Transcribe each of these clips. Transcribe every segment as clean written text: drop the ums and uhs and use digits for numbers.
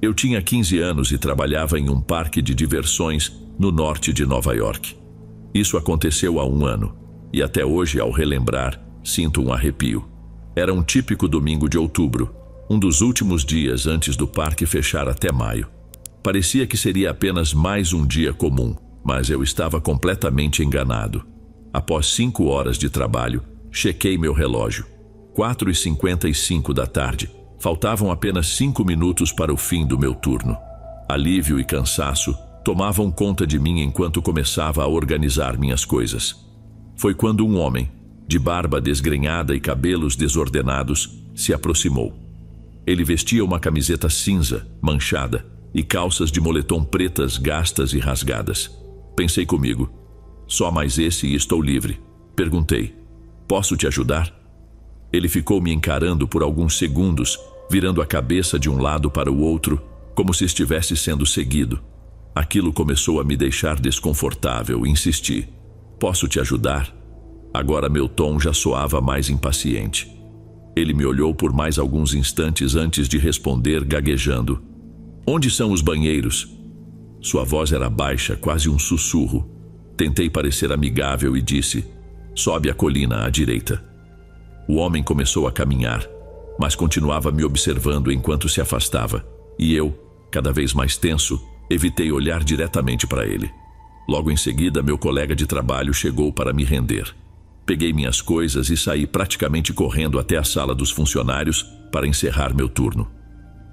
Eu tinha 15 anos e trabalhava em um parque de diversões no norte de Nova York. Isso aconteceu há 1 ano, e até hoje, ao relembrar, sinto um arrepio. Era um típico domingo de outubro, um dos últimos dias antes do parque fechar até maio. Parecia que seria apenas mais um dia comum, mas eu estava completamente enganado. Após 5 horas de trabalho, chequei meu relógio. 4h55 da tarde. Faltavam apenas 5 minutos para o fim do meu turno. Alívio e cansaço tomavam conta de mim enquanto começava a organizar minhas coisas. Foi quando um homem, de barba desgrenhada e cabelos desordenados, se aproximou. Ele vestia uma camiseta cinza, manchada, e calças de moletom pretas gastas e rasgadas. Pensei comigo, só mais esse e estou livre. Perguntei, posso te ajudar? Ele ficou me encarando por alguns segundos, virando a cabeça de um lado para o outro, como se estivesse sendo seguido. Aquilo começou a me deixar desconfortável e insisti, posso te ajudar? Agora meu tom já soava mais impaciente. Ele me olhou por mais alguns instantes antes de responder, gaguejando. Onde são os banheiros? Sua voz era baixa, quase um sussurro. Tentei parecer amigável e disse, sobe a colina à direita. O homem começou a caminhar, mas continuava me observando enquanto se afastava, e eu, cada vez mais tenso, evitei olhar diretamente para ele. Logo em seguida, meu colega de trabalho chegou para me render. Peguei minhas coisas e saí praticamente correndo até a sala dos funcionários para encerrar meu turno.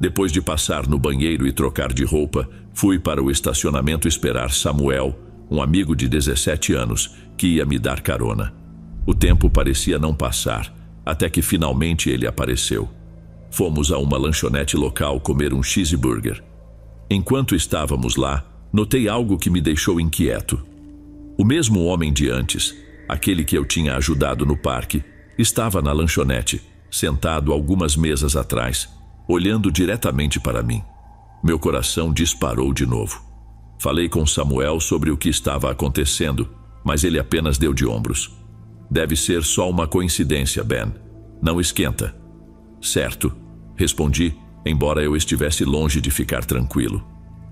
Depois de passar no banheiro e trocar de roupa, fui para o estacionamento esperar Samuel, um amigo de 17 anos, que ia me dar carona. O tempo parecia não passar, até que finalmente ele apareceu. Fomos a uma lanchonete local comer um cheeseburger. Enquanto estávamos lá, notei algo que me deixou inquieto. O mesmo homem de antes, aquele que eu tinha ajudado no parque, estava na lanchonete, sentado algumas mesas atrás, olhando diretamente para mim. Meu coração disparou de novo. Falei com Samuel sobre o que estava acontecendo, mas ele apenas deu de ombros. Deve ser só uma coincidência, Ben. Não esquenta. Certo, respondi, embora eu estivesse longe de ficar tranquilo.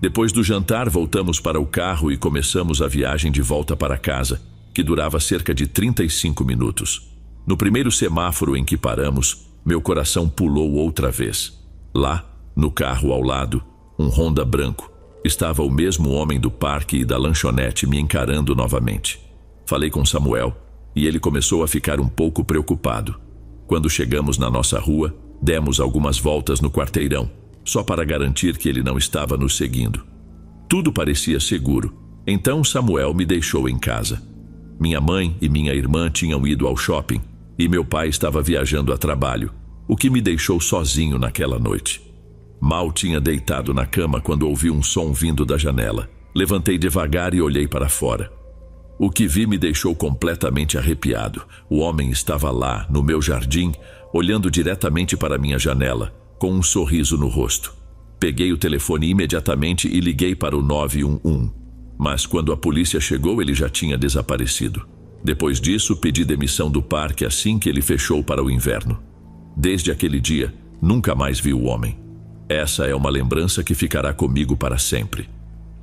Depois do jantar, voltamos para o carro e começamos a viagem de volta para casa, que durava cerca de 35 minutos. No primeiro semáforo em que paramos, meu coração pulou outra vez. Lá, no carro ao lado, um Honda branco, estava o mesmo homem do parque e da lanchonete me encarando novamente. Falei com Samuel e ele começou a ficar um pouco preocupado. Quando chegamos na nossa rua, demos algumas voltas no quarteirão, só para garantir que ele não estava nos seguindo. Tudo parecia seguro, então Samuel me deixou em casa. Minha mãe e minha irmã tinham ido ao shopping e meu pai estava viajando a trabalho, o que me deixou sozinho naquela noite. Mal tinha deitado na cama quando ouvi um som vindo da janela. Levantei devagar e olhei para fora. O que vi me deixou completamente arrepiado. O homem estava lá, no meu jardim, olhando diretamente para minha janela, com um sorriso no rosto. Peguei o telefone imediatamente e liguei para o 911. Mas quando a polícia chegou, ele já tinha desaparecido. Depois disso, pedi demissão do parque assim que ele fechou para o inverno. Desde aquele dia, nunca mais vi o homem. Essa é uma lembrança que ficará comigo para sempre.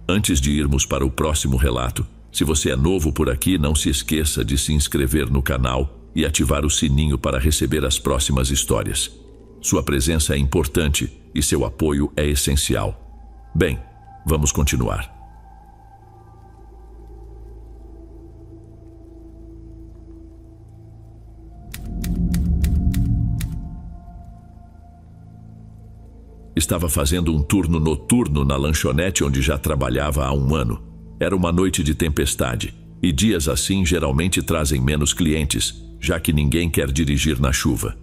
Antes de irmos para o próximo relato, se você é novo por aqui, não se esqueça de se inscrever no canal e ativar o sininho para receber as próximas histórias. Sua presença é importante e seu apoio é essencial. Bem, vamos continuar. Estava fazendo um turno noturno na lanchonete onde já trabalhava há 1 ano. Era uma noite de tempestade, e dias assim geralmente trazem menos clientes, já que ninguém quer dirigir na chuva.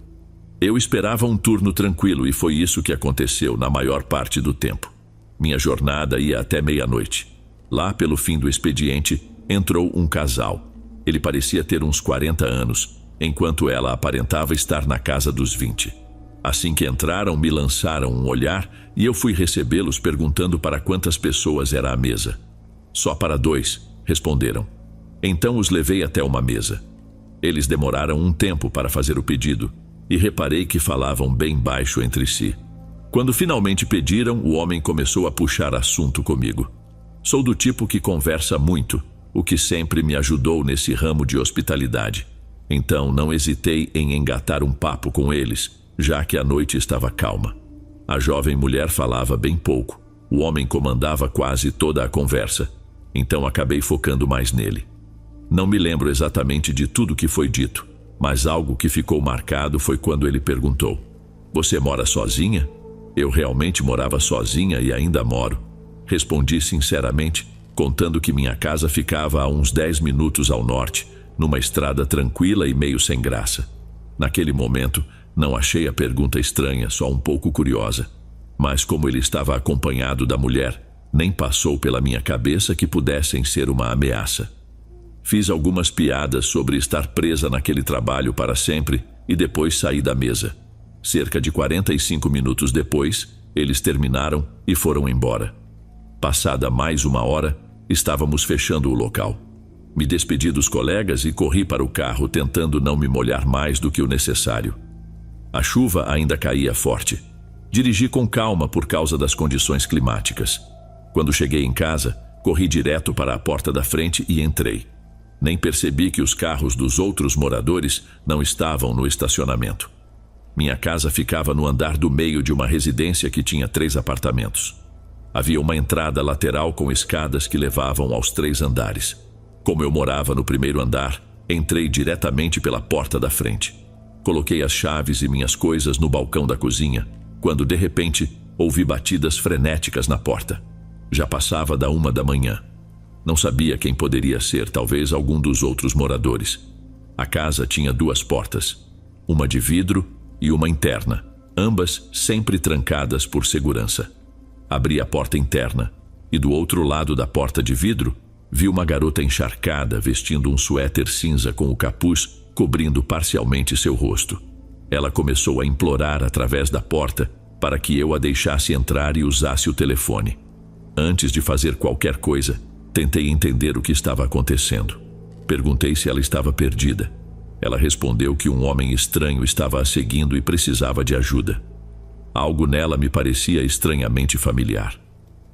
Eu esperava um turno tranquilo e foi isso que aconteceu na maior parte do tempo. Minha jornada ia até meia-noite. Lá pelo fim do expediente, entrou um casal. Ele parecia ter uns 40 anos, enquanto ela aparentava estar na casa dos 20. Assim que entraram, me lançaram um olhar e eu fui recebê-los perguntando para quantas pessoas era a mesa. Só para 2, responderam. Então os levei até uma mesa. Eles demoraram um tempo para fazer o pedido e reparei que falavam bem baixo entre si. Quando finalmente pediram, o homem começou a puxar assunto comigo. Sou do tipo que conversa muito, o que sempre me ajudou nesse ramo de hospitalidade. Então não hesitei em engatar um papo com eles, já que a noite estava calma. A jovem mulher falava bem pouco. O homem comandava quase toda a conversa, então acabei focando mais nele. Não me lembro exatamente de tudo que foi dito, mas algo que ficou marcado foi quando ele perguntou: "Você mora sozinha?" Eu realmente morava sozinha e ainda moro. Respondi sinceramente, contando que minha casa ficava a uns 10 minutos ao norte, numa estrada tranquila e meio sem graça. Naquele momento, não achei a pergunta estranha, só um pouco curiosa. Mas como ele estava acompanhado da mulher, nem passou pela minha cabeça que pudessem ser uma ameaça. Fiz algumas piadas sobre estar presa naquele trabalho para sempre e depois saí da mesa. Cerca de 45 minutos depois, eles terminaram e foram embora. Passada mais uma hora, estávamos fechando o local. Me despedi dos colegas e corri para o carro tentando não me molhar mais do que o necessário. A chuva ainda caía forte. Dirigi com calma por causa das condições climáticas. Quando cheguei em casa, corri direto para a porta da frente e entrei. Nem percebi que os carros dos outros moradores não estavam no estacionamento. Minha casa ficava no andar do meio de uma residência que tinha 3 apartamentos. Havia uma entrada lateral com escadas que levavam aos 3 andares. Como eu morava no primeiro andar, entrei diretamente pela porta da frente. Coloquei as chaves e minhas coisas no balcão da cozinha, quando de repente ouvi batidas frenéticas na porta. Já passava da 1 da manhã. Não sabia quem poderia ser, talvez algum dos outros moradores. A casa tinha 2 portas, uma de vidro e uma interna, ambas sempre trancadas por segurança. Abri a porta interna e do outro lado da porta de vidro vi uma garota encharcada vestindo um suéter cinza com o capuz cobrindo parcialmente seu rosto. Ela começou a implorar através da porta para que eu a deixasse entrar e usasse o telefone. Antes de fazer qualquer coisa, tentei entender o que estava acontecendo. Perguntei se ela estava perdida. Ela respondeu que um homem estranho estava a seguindo e precisava de ajuda. Algo nela me parecia estranhamente familiar.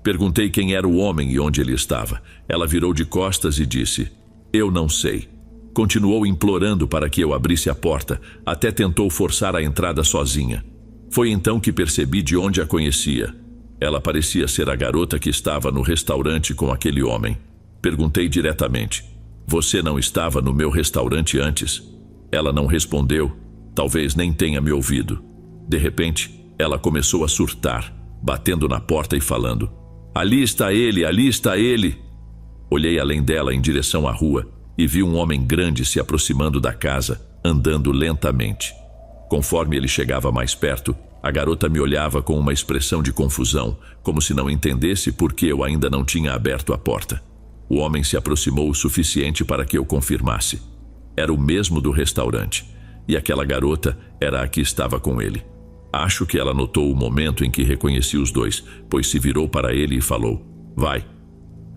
Perguntei quem era o homem e onde ele estava. Ela virou de costas e disse: "Eu não sei." Continuou implorando para que eu abrisse a porta, até tentou forçar a entrada sozinha. Foi então que percebi de onde a conhecia. Ela parecia ser a garota que estava no restaurante com aquele homem. Perguntei diretamente: "Você não estava no meu restaurante antes?" Ela não respondeu, talvez nem tenha me ouvido. De repente, ela começou a surtar, batendo na porta e falando: ali está ele!" Olhei além dela em direção à rua e vi um homem grande se aproximando da casa, andando lentamente. Conforme ele chegava mais perto, a garota me olhava com uma expressão de confusão, como se não entendesse por que eu ainda não tinha aberto a porta. O homem se aproximou o suficiente para que eu confirmasse. Era o mesmo do restaurante, e aquela garota era a que estava com ele. Acho que ela notou o momento em que reconheci os dois, pois se virou para ele e falou: "Vai."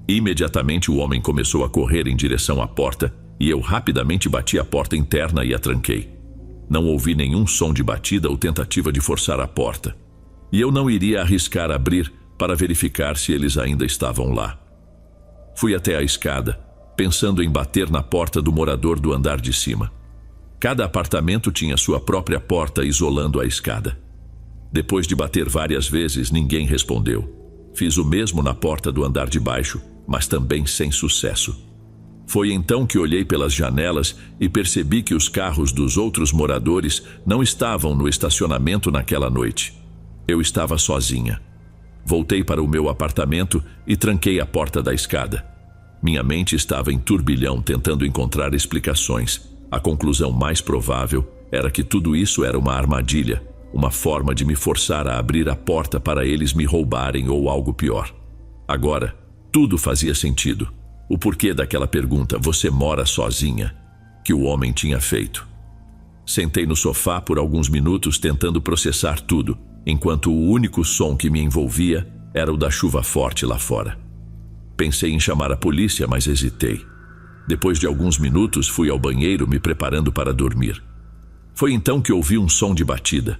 Imediatamente o homem começou a correr em direção à porta, e eu rapidamente bati a porta interna e a tranquei. Não ouvi nenhum som de batida ou tentativa de forçar a porta, e eu não iria arriscar abrir para verificar se eles ainda estavam lá. Fui até a escada, pensando em bater na porta do morador do andar de cima. Cada apartamento tinha sua própria porta isolando a escada. Depois de bater várias vezes, ninguém respondeu. Fiz o mesmo na porta do andar de baixo, mas também sem sucesso. Foi então que olhei pelas janelas e percebi que os carros dos outros moradores não estavam no estacionamento naquela noite. Eu estava sozinha. Voltei para o meu apartamento e tranquei a porta da escada. Minha mente estava em turbilhão tentando encontrar explicações. A conclusão mais provável era que tudo isso era uma armadilha, uma forma de me forçar a abrir a porta para eles me roubarem ou algo pior. Agora, tudo fazia sentido. O porquê daquela pergunta, "Você mora sozinha?", que o homem tinha feito. Sentei no sofá por alguns minutos tentando processar tudo, enquanto o único som que me envolvia era o da chuva forte lá fora. Pensei em chamar a polícia, mas hesitei. Depois de alguns minutos, fui ao banheiro me preparando para dormir. Foi então que ouvi um som de batida.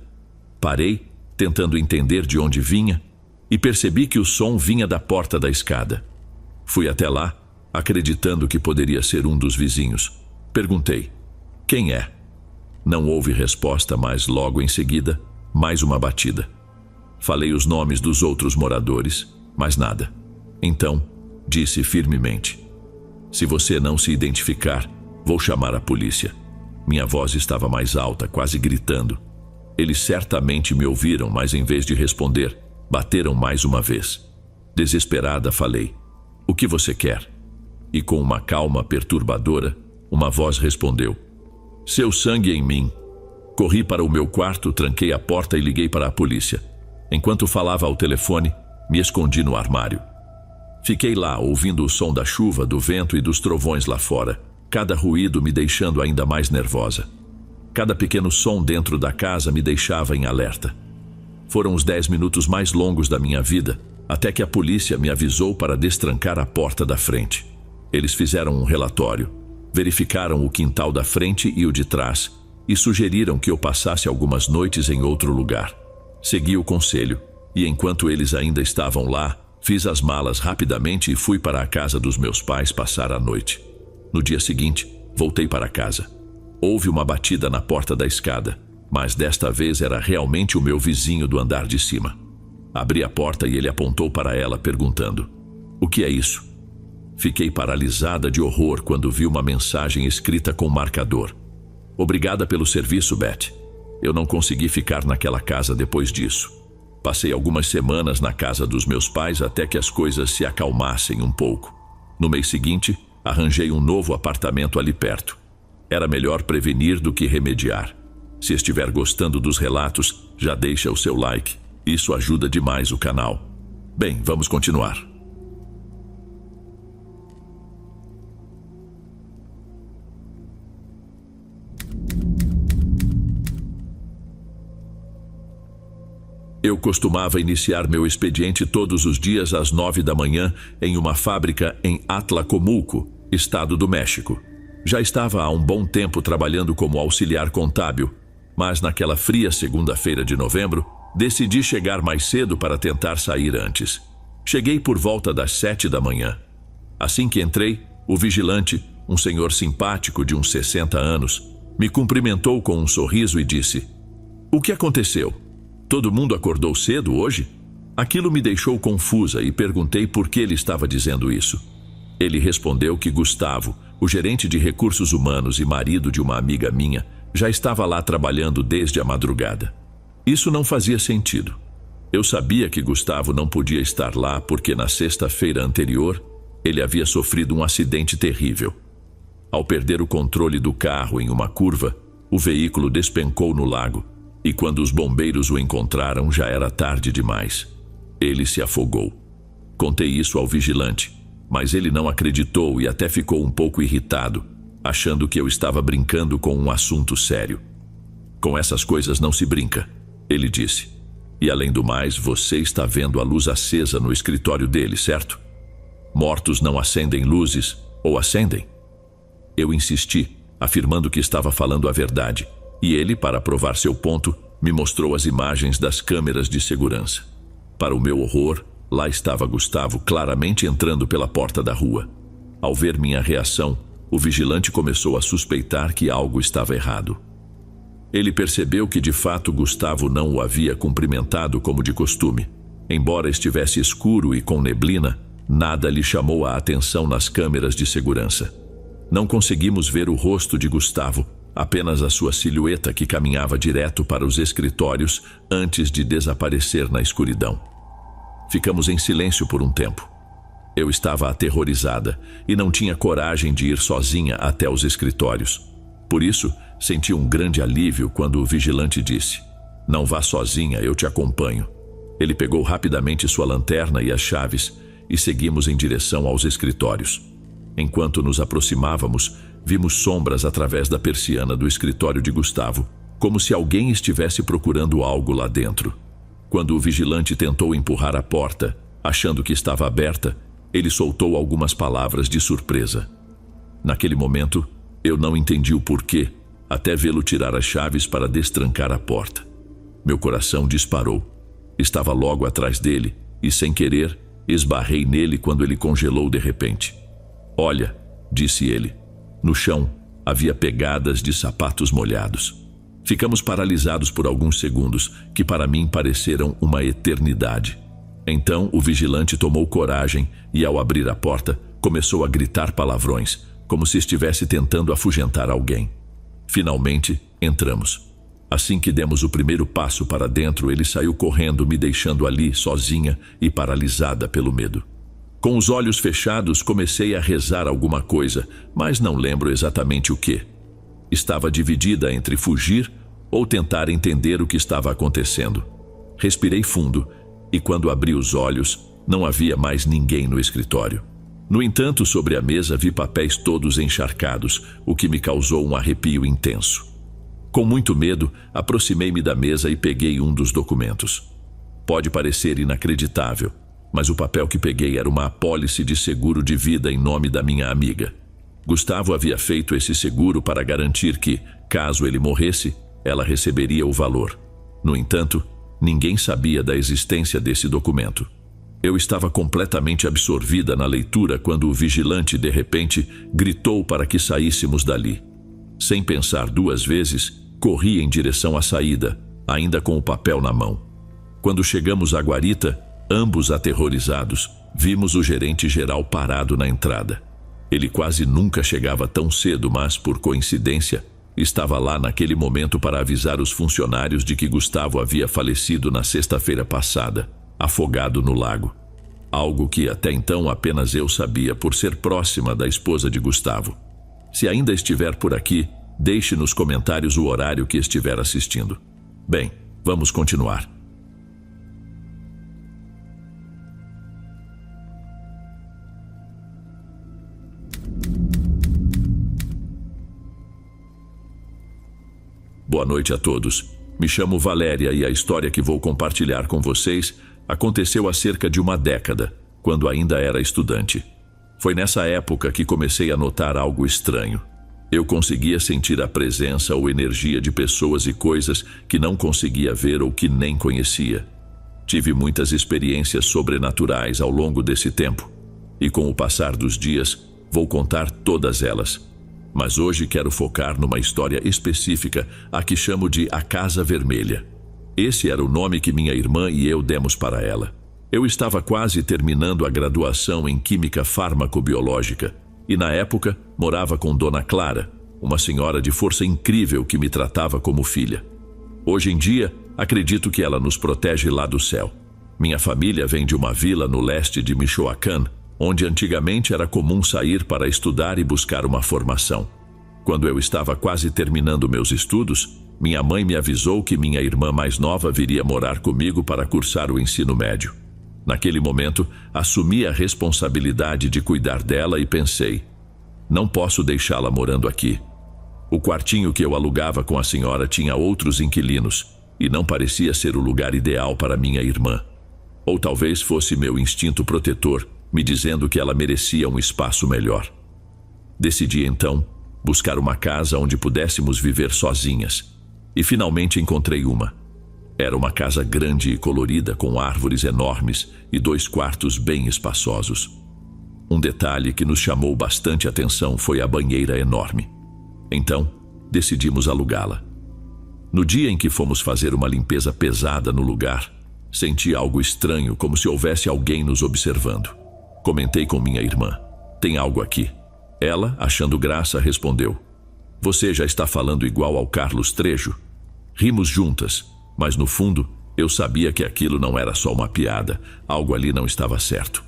Parei tentando entender de onde vinha, e percebi que o som vinha da porta da escada. Fui até lá, acreditando que poderia ser um dos vizinhos. Perguntei: quem é? Não houve resposta, mas logo em seguida, mais uma batida. Falei os nomes dos outros moradores, mas nada. Então, disse firmemente: se você não se identificar, vou chamar a polícia. Minha voz estava mais alta, quase gritando. Eles certamente me ouviram, mas em vez de responder, bateram mais uma vez. Desesperada, falei: o que você quer? E com uma calma perturbadora, uma voz respondeu: seu sangue em mim. Corri para o meu quarto, tranquei a porta e liguei para a polícia. Enquanto falava ao telefone, me escondi no armário. Fiquei lá, ouvindo o som da chuva, do vento e dos trovões lá fora, cada ruído me deixando ainda mais nervosa. Cada pequeno som dentro da casa me deixava em alerta. Foram os 10 minutos mais longos da minha vida, até que a polícia me avisou para destrancar a porta da frente. Eles fizeram um relatório, verificaram o quintal da frente e o de trás, e sugeriram que eu passasse algumas noites em outro lugar. Segui o conselho, e enquanto eles ainda estavam lá, fiz as malas rapidamente e fui para a casa dos meus pais passar a noite. No dia seguinte, voltei para casa. Houve uma batida na porta da escada, mas desta vez era realmente o meu vizinho do andar de cima. Abri a porta e ele apontou para ela, perguntando: o que é isso? Fiquei paralisada de horror quando vi uma mensagem escrita com marcador: obrigada pelo serviço, Beth. Eu não consegui ficar naquela casa depois disso. Passei algumas semanas na casa dos meus pais até que as coisas se acalmassem um pouco. No mês seguinte, arranjei um novo apartamento ali perto. Era melhor prevenir do que remediar. Se estiver gostando dos relatos, já deixa o seu like. Isso ajuda demais o canal. Bem, vamos continuar. Eu costumava iniciar meu expediente todos os dias às 9 da manhã em uma fábrica em Atlacomulco, estado do México. Já estava há um bom tempo trabalhando como auxiliar contábil, mas naquela fria segunda-feira de novembro, decidi chegar mais cedo para tentar sair antes. Cheguei por volta das 7 da manhã. Assim que entrei, o vigilante, um senhor simpático de uns 60 anos, me cumprimentou com um sorriso e disse: o que aconteceu? Todo mundo acordou cedo hoje? Aquilo me deixou confusa e perguntei por que ele estava dizendo isso. Ele respondeu que Gustavo, o gerente de recursos humanos e marido de uma amiga minha, já estava lá trabalhando desde a madrugada. Isso não fazia sentido. Eu sabia que Gustavo não podia estar lá porque na sexta-feira anterior ele havia sofrido um acidente terrível. Ao perder o controle do carro em uma curva, o veículo despencou no lago. E quando os bombeiros o encontraram, já era tarde demais. Ele se afogou. Contei isso ao vigilante, mas ele não acreditou e até ficou um pouco irritado, achando que eu estava brincando com um assunto sério. Com essas coisas não se brinca, ele disse. E além do mais, você está vendo a luz acesa no escritório dele, certo? Mortos não acendem luzes, ou acendem? Eu insisti, afirmando que estava falando a verdade. E ele, para provar seu ponto, me mostrou as imagens das câmeras de segurança. Para o meu horror, lá estava Gustavo claramente entrando pela porta da rua. Ao ver minha reação, o vigilante começou a suspeitar que algo estava errado. Ele percebeu que de fato Gustavo não o havia cumprimentado como de costume. Embora estivesse escuro e com neblina, nada lhe chamou a atenção nas câmeras de segurança. Não conseguimos ver o rosto de Gustavo, apenas a sua silhueta que caminhava direto para os escritórios antes de desaparecer na escuridão. Ficamos em silêncio por um tempo. Eu estava aterrorizada e não tinha coragem de ir sozinha até os escritórios. Por isso, senti um grande alívio quando o vigilante disse: não vá sozinha, eu te acompanho. Ele pegou rapidamente sua lanterna e as chaves e seguimos em direção aos escritórios. Enquanto nos aproximávamos, vimos sombras através da persiana do escritório de Gustavo, como se alguém estivesse procurando algo lá dentro. Quando o vigilante tentou empurrar a porta, achando que estava aberta, ele soltou algumas palavras de surpresa. Naquele momento, eu não entendi o porquê, até vê-lo tirar as chaves para destrancar a porta. Meu coração disparou. Estava logo atrás dele e, sem querer, esbarrei nele quando ele congelou de repente. Olha, disse ele. No chão havia pegadas de sapatos molhados. Ficamos paralisados por alguns segundos, que para mim pareceram uma eternidade. Então o vigilante tomou coragem e, ao abrir a porta, começou a gritar palavrões, como se estivesse tentando afugentar alguém. Finalmente, entramos. Assim que demos o primeiro passo para dentro, ele saiu correndo, me deixando ali, sozinha e paralisada pelo medo. Com os olhos fechados, comecei a rezar alguma coisa, mas não lembro exatamente o que. Estava dividida entre fugir ou tentar entender o que estava acontecendo. Respirei fundo e, quando abri os olhos, não havia mais ninguém no escritório. No entanto, sobre a mesa vi papéis todos encharcados, o que me causou um arrepio intenso. Com muito medo, aproximei-me da mesa e peguei um dos documentos. Pode parecer inacreditável, mas o papel que peguei era uma apólice de seguro de vida em nome da minha amiga. Gustavo havia feito esse seguro para garantir que, caso ele morresse, ela receberia o valor. No entanto, ninguém sabia da existência desse documento. Eu estava completamente absorvida na leitura quando o vigilante, de repente, gritou para que saíssemos dali. Sem pensar duas vezes, corri em direção à saída, ainda com o papel na mão. Quando chegamos à guarita, ambos aterrorizados, vimos o gerente-geral parado na entrada. Ele quase nunca chegava tão cedo, mas, por coincidência, estava lá naquele momento para avisar os funcionários de que Gustavo havia falecido na sexta-feira passada, afogado no lago. Algo que até então apenas eu sabia por ser próxima da esposa de Gustavo. Se ainda estiver por aqui, deixe nos comentários o horário que estiver assistindo. Bem, vamos continuar. Boa noite a todos. Me chamo Valéria e a história que vou compartilhar com vocês aconteceu há cerca de uma década, quando ainda era estudante. Foi nessa época que comecei a notar algo estranho. Eu conseguia sentir a presença ou energia de pessoas e coisas que não conseguia ver ou que nem conhecia. Tive muitas experiências sobrenaturais ao longo desse tempo, e com o passar dos dias, vou contar todas elas. Mas hoje quero focar numa história específica, a que chamo de A Casa Vermelha. Esse era o nome que minha irmã e eu demos para ela. Eu estava quase terminando a graduação em Química Farmacobiológica e, na época, morava com Dona Clara, uma senhora de força incrível que me tratava como filha. Hoje em dia, acredito que ela nos protege lá do céu. Minha família vem de uma vila no leste de Michoacán, onde antigamente era comum sair para estudar e buscar uma formação. Quando eu estava quase terminando meus estudos, minha mãe me avisou que minha irmã mais nova viria morar comigo para cursar o ensino médio. Naquele momento, assumi a responsabilidade de cuidar dela e pensei: não posso deixá-la morando aqui. O quartinho que eu alugava com a senhora tinha outros inquilinos e não parecia ser o lugar ideal para minha irmã. Ou talvez fosse meu instinto protetor, me dizendo que ela merecia um espaço melhor. Decidi então buscar uma casa onde pudéssemos viver sozinhas, e finalmente encontrei uma. Era uma casa grande e colorida, com árvores enormes e 2 quartos bem espaçosos. Um detalhe que nos chamou bastante atenção foi a banheira enorme. Então, decidimos alugá-la. No dia em que fomos fazer uma limpeza pesada no lugar, senti algo estranho, como se houvesse alguém nos observando. Comentei com minha irmã: tem algo aqui. Ela, achando graça, respondeu: você já está falando igual ao Carlos Trejo? Rimos juntas, mas no fundo, eu sabia que aquilo não era só uma piada, algo ali não estava certo.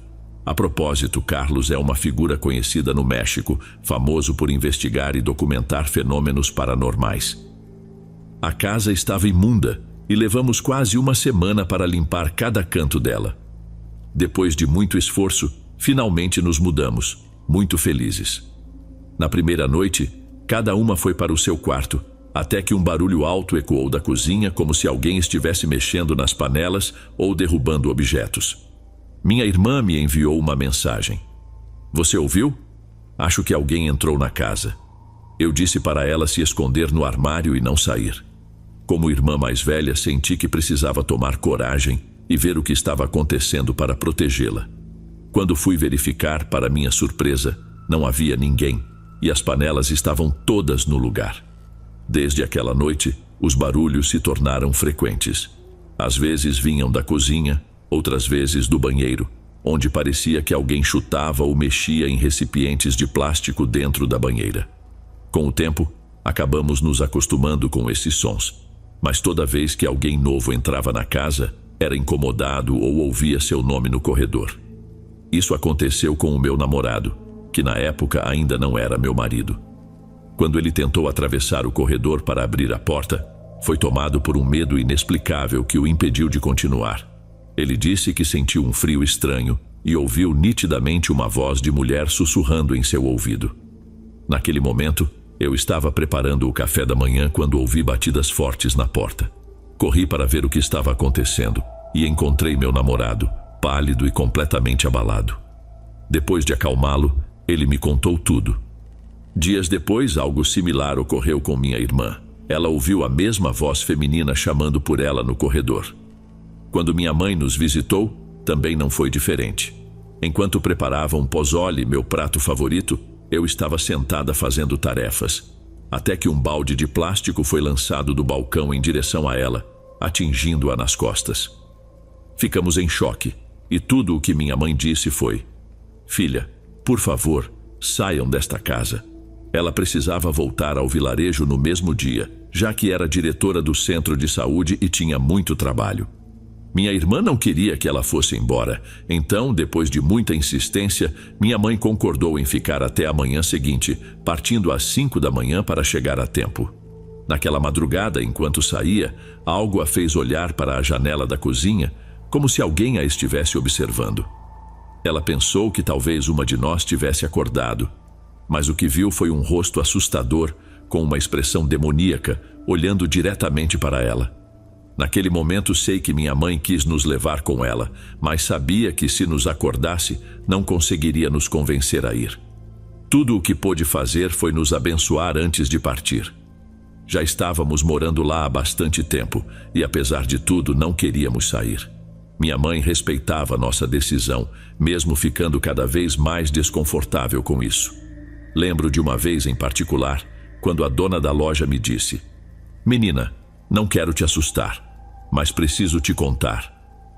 A propósito, Carlos é uma figura conhecida no México, famoso por investigar e documentar fenômenos paranormais. A casa estava imunda e levamos quase uma semana para limpar cada canto dela. Depois de muito esforço, finalmente nos mudamos, muito felizes. Na primeira noite, cada uma foi para o seu quarto, até que um barulho alto ecoou da cozinha, como se alguém estivesse mexendo nas panelas ou derrubando objetos. Minha irmã me enviou uma mensagem: você ouviu? Acho que alguém entrou na casa. Eu disse para ela se esconder no armário e não sair. Como irmã mais velha, senti que precisava tomar coragem e ver o que estava acontecendo para protegê-la. Quando fui verificar, para minha surpresa, não havia ninguém e as panelas estavam todas no lugar. Desde aquela noite, os barulhos se tornaram frequentes. Às vezes vinham da cozinha, outras vezes do banheiro, onde parecia que alguém chutava ou mexia em recipientes de plástico dentro da banheira. Com o tempo, acabamos nos acostumando com esses sons, mas toda vez que alguém novo entrava na casa, era incomodado ou ouvia seu nome no corredor. Isso aconteceu com o meu namorado, que na época ainda não era meu marido. Quando ele tentou atravessar o corredor para abrir a porta, foi tomado por um medo inexplicável que o impediu de continuar. Ele disse que sentiu um frio estranho e ouviu nitidamente uma voz de mulher sussurrando em seu ouvido. Naquele momento, eu estava preparando o café da manhã quando ouvi batidas fortes na porta. Corri para ver o que estava acontecendo e encontrei meu namorado, pálido e completamente abalado. Depois de acalmá-lo, ele me contou tudo. Dias depois, algo similar ocorreu com minha irmã. Ela ouviu a mesma voz feminina chamando por ela no corredor. Quando minha mãe nos visitou, também não foi diferente. Enquanto preparava um pozole, meu prato favorito, eu estava sentada fazendo tarefas, até que um balde de plástico foi lançado do balcão em direção a ela, atingindo-a nas costas. Ficamos em choque, e tudo o que minha mãe disse foi: "Filha, por favor, saiam desta casa." Ela precisava voltar ao vilarejo no mesmo dia, já que era diretora do centro de saúde e tinha muito trabalho. Minha irmã não queria que ela fosse embora, então, depois de muita insistência, minha mãe concordou em ficar até a manhã seguinte, partindo às 5 da manhã para chegar a tempo. Naquela madrugada, enquanto saía, algo a fez olhar para a janela da cozinha, como se alguém a estivesse observando. Ela pensou que talvez uma de nós tivesse acordado, mas o que viu foi um rosto assustador, com uma expressão demoníaca, olhando diretamente para ela. Naquele momento sei que minha mãe quis nos levar com ela, mas sabia que se nos acordasse, não conseguiria nos convencer a ir. Tudo o que pôde fazer foi nos abençoar antes de partir. Já estávamos morando lá há bastante tempo, e apesar de tudo, não queríamos sair. Minha mãe respeitava nossa decisão, mesmo ficando cada vez mais desconfortável com isso. Lembro de uma vez em particular, quando a dona da loja me disse: "Menina, não quero te assustar, mas preciso te contar.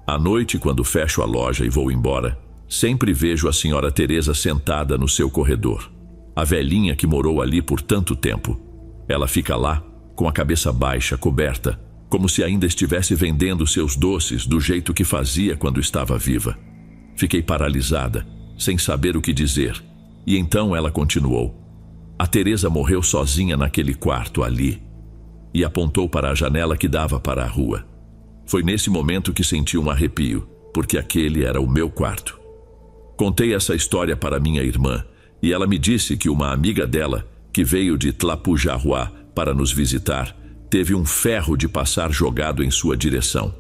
À noite, quando fecho a loja e vou embora, sempre vejo a senhora Teresa sentada no seu corredor. A velhinha que morou ali por tanto tempo. Ela fica lá, com a cabeça baixa, coberta, como se ainda estivesse vendendo seus doces do jeito que fazia quando estava viva." Fiquei paralisada, sem saber o que dizer, e então ela continuou: "A Teresa morreu sozinha naquele quarto ali." E apontou para a janela que dava para a rua. Foi nesse momento que senti um arrepio, porque aquele era o meu quarto. Contei essa história para minha irmã, e ela me disse que uma amiga dela, que veio de Tlapujarruá para nos visitar, teve um ferro de passar jogado em sua direção.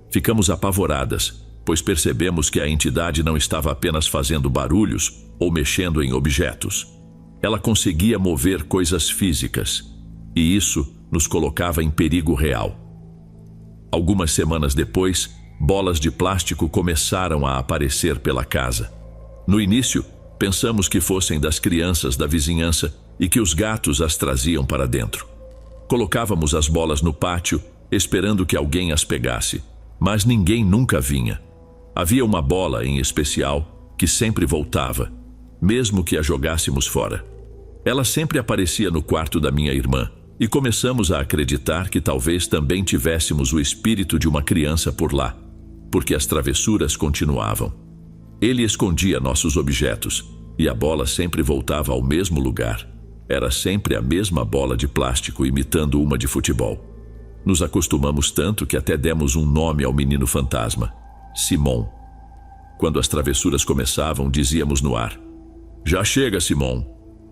Ficamos apavoradas, pois percebemos que a entidade não estava apenas fazendo barulhos ou mexendo em objetos. Ela conseguia mover coisas físicas, e isso nos colocava em perigo real. Algumas semanas depois, bolas de plástico começaram a aparecer pela casa. No início, pensamos que fossem das crianças da vizinhança e que os gatos as traziam para dentro. Colocávamos as bolas no pátio, esperando que alguém as pegasse, mas ninguém nunca vinha. Havia uma bola em especial que sempre voltava, mesmo que a jogássemos fora. Ela sempre aparecia no quarto da minha irmã, e começamos a acreditar que talvez também tivéssemos o espírito de uma criança por lá, porque as travessuras continuavam. Ele escondia nossos objetos, e a bola sempre voltava ao mesmo lugar. Era sempre a mesma bola de plástico imitando uma de futebol. Nos acostumamos tanto que até demos um nome ao menino fantasma: Simon. Quando as travessuras começavam, dizíamos no ar: "Já chega, Simon."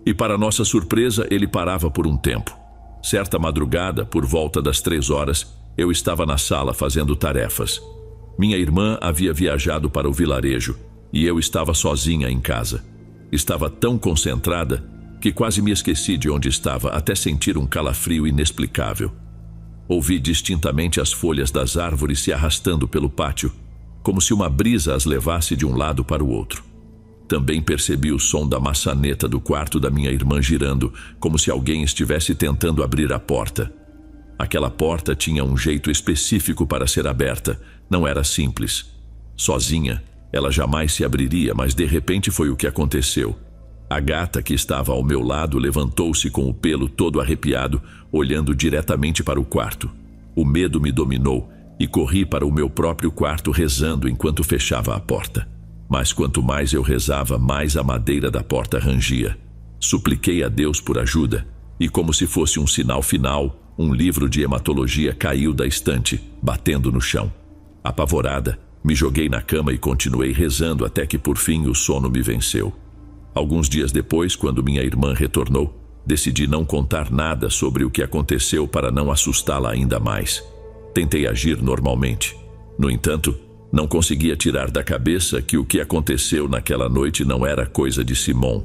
E para nossa surpresa, ele parava por um tempo. Certa madrugada, por volta das 3 horas, eu estava na sala fazendo tarefas. Minha irmã havia viajado para o vilarejo e eu estava sozinha em casa. Estava tão concentrada que quase me esqueci de onde estava, até sentir um calafrio inexplicável. ouvi distintamente as folhas das árvores se arrastando pelo pátio, como se uma brisa as levasse de um lado para o outro. Também percebi o som da maçaneta do quarto da minha irmã girando, como se alguém estivesse tentando abrir a porta. Aquela porta tinha um jeito específico para ser aberta, não era simples. Sozinha, ela jamais se abriria, mas de repente foi o que aconteceu. A gata que estava ao meu lado levantou-se com o pelo todo arrepiado, olhando diretamente para o quarto. O medo me dominou e corri para o meu próprio quarto rezando enquanto fechava a porta. Mas quanto mais eu rezava, mais a madeira da porta rangia. Supliquei a Deus por ajuda e, como se fosse um sinal final, um livro de hematologia caiu da estante, batendo no chão. Apavorada, me joguei na cama e continuei rezando até que por fim o sono me venceu. Alguns dias depois, quando minha irmã retornou, decidi não contar nada sobre o que aconteceu para não assustá-la ainda mais. Tentei agir normalmente. No entanto, não conseguia tirar da cabeça que o que aconteceu naquela noite não era coisa de Simon.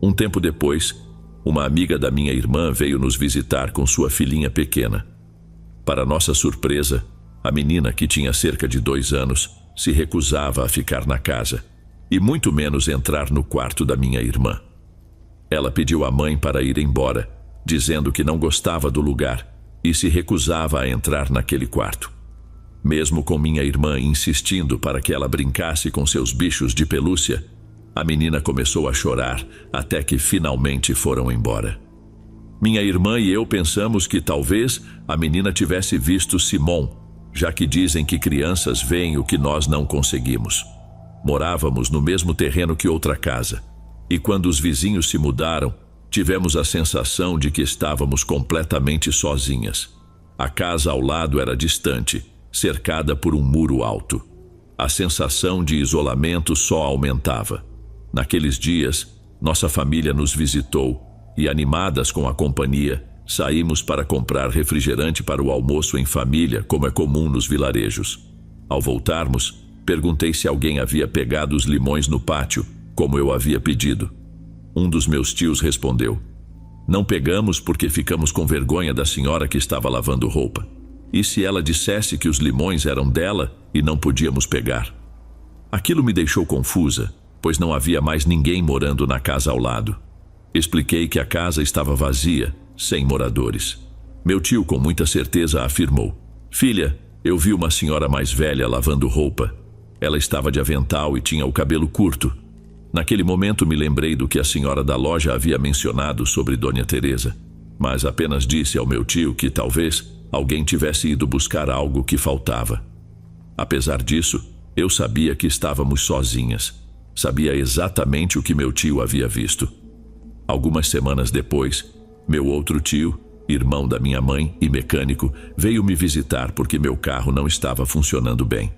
Um tempo depois, uma amiga da minha irmã veio nos visitar com sua filhinha pequena. Para nossa surpresa, a menina, que tinha cerca de 2 anos, se recusava a ficar na casa, e muito menos entrar no quarto da minha irmã. Ela pediu à mãe para ir embora, dizendo que não gostava do lugar e se recusava a entrar naquele quarto. Mesmo com minha irmã insistindo para que ela brincasse com seus bichos de pelúcia, a menina começou a chorar até que finalmente foram embora. Minha irmã e eu pensamos que talvez a menina tivesse visto Simon, já que dizem que crianças veem o que nós não conseguimos. Morávamos no mesmo terreno que outra casa, e quando os vizinhos se mudaram, tivemos a sensação de que estávamos completamente sozinhas. A casa ao lado era distante, cercada por um muro alto. A sensação de isolamento só aumentava. Naqueles dias, nossa família nos visitou e, animadas com a companhia, saímos para comprar refrigerante para o almoço em família, como é comum nos vilarejos. Ao voltarmos, perguntei se alguém havia pegado os limões no pátio, como eu havia pedido. Um dos meus tios respondeu: "Não pegamos porque ficamos com vergonha da senhora que estava lavando roupa. E se ela dissesse que os limões eram dela e não podíamos pegar?" Aquilo me deixou confusa, pois não havia mais ninguém morando na casa ao lado. Expliquei que a casa estava vazia, sem moradores. Meu tio, com muita certeza, afirmou: "Filha, eu vi uma senhora mais velha lavando roupa. Ela estava de avental e tinha o cabelo curto." Naquele momento me lembrei do que a senhora da loja havia mencionado sobre Dona Teresa, mas apenas disse ao meu tio que talvez alguém tivesse ido buscar algo que faltava. Apesar disso, eu sabia que estávamos sozinhas. Sabia exatamente o que meu tio havia visto. Algumas semanas depois, meu outro tio, irmão da minha mãe e mecânico, veio me visitar porque meu carro não estava funcionando bem.